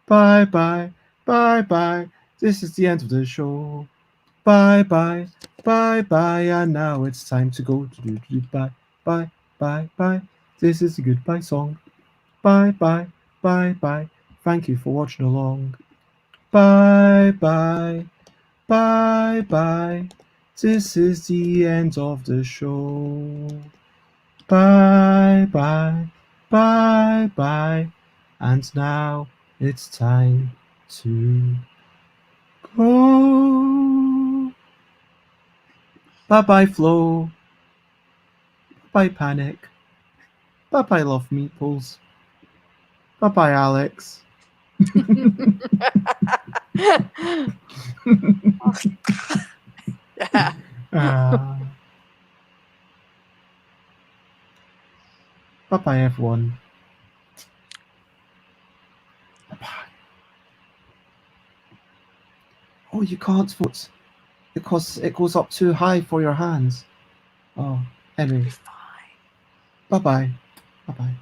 Bye, bye, bye, bye. This is the end of the show. Bye, bye, bye, bye. And now it's time to go to do bye, bye, bye, bye. This is a goodbye song. Bye, bye, bye, bye. Thank you for watching along. Bye, bye, bye, bye. This is the end of the show. Bye, bye, bye, bye. And now it's time to go. Bye bye, Flo. Bye bye, Panic. Bye bye, Love Meeples. Bye bye, Alex. Yeah. Bye bye, everyone. Bye bye. Oh, you can't vote because it goes up too high for your hands. Oh, anyway. Bye bye. Bye bye.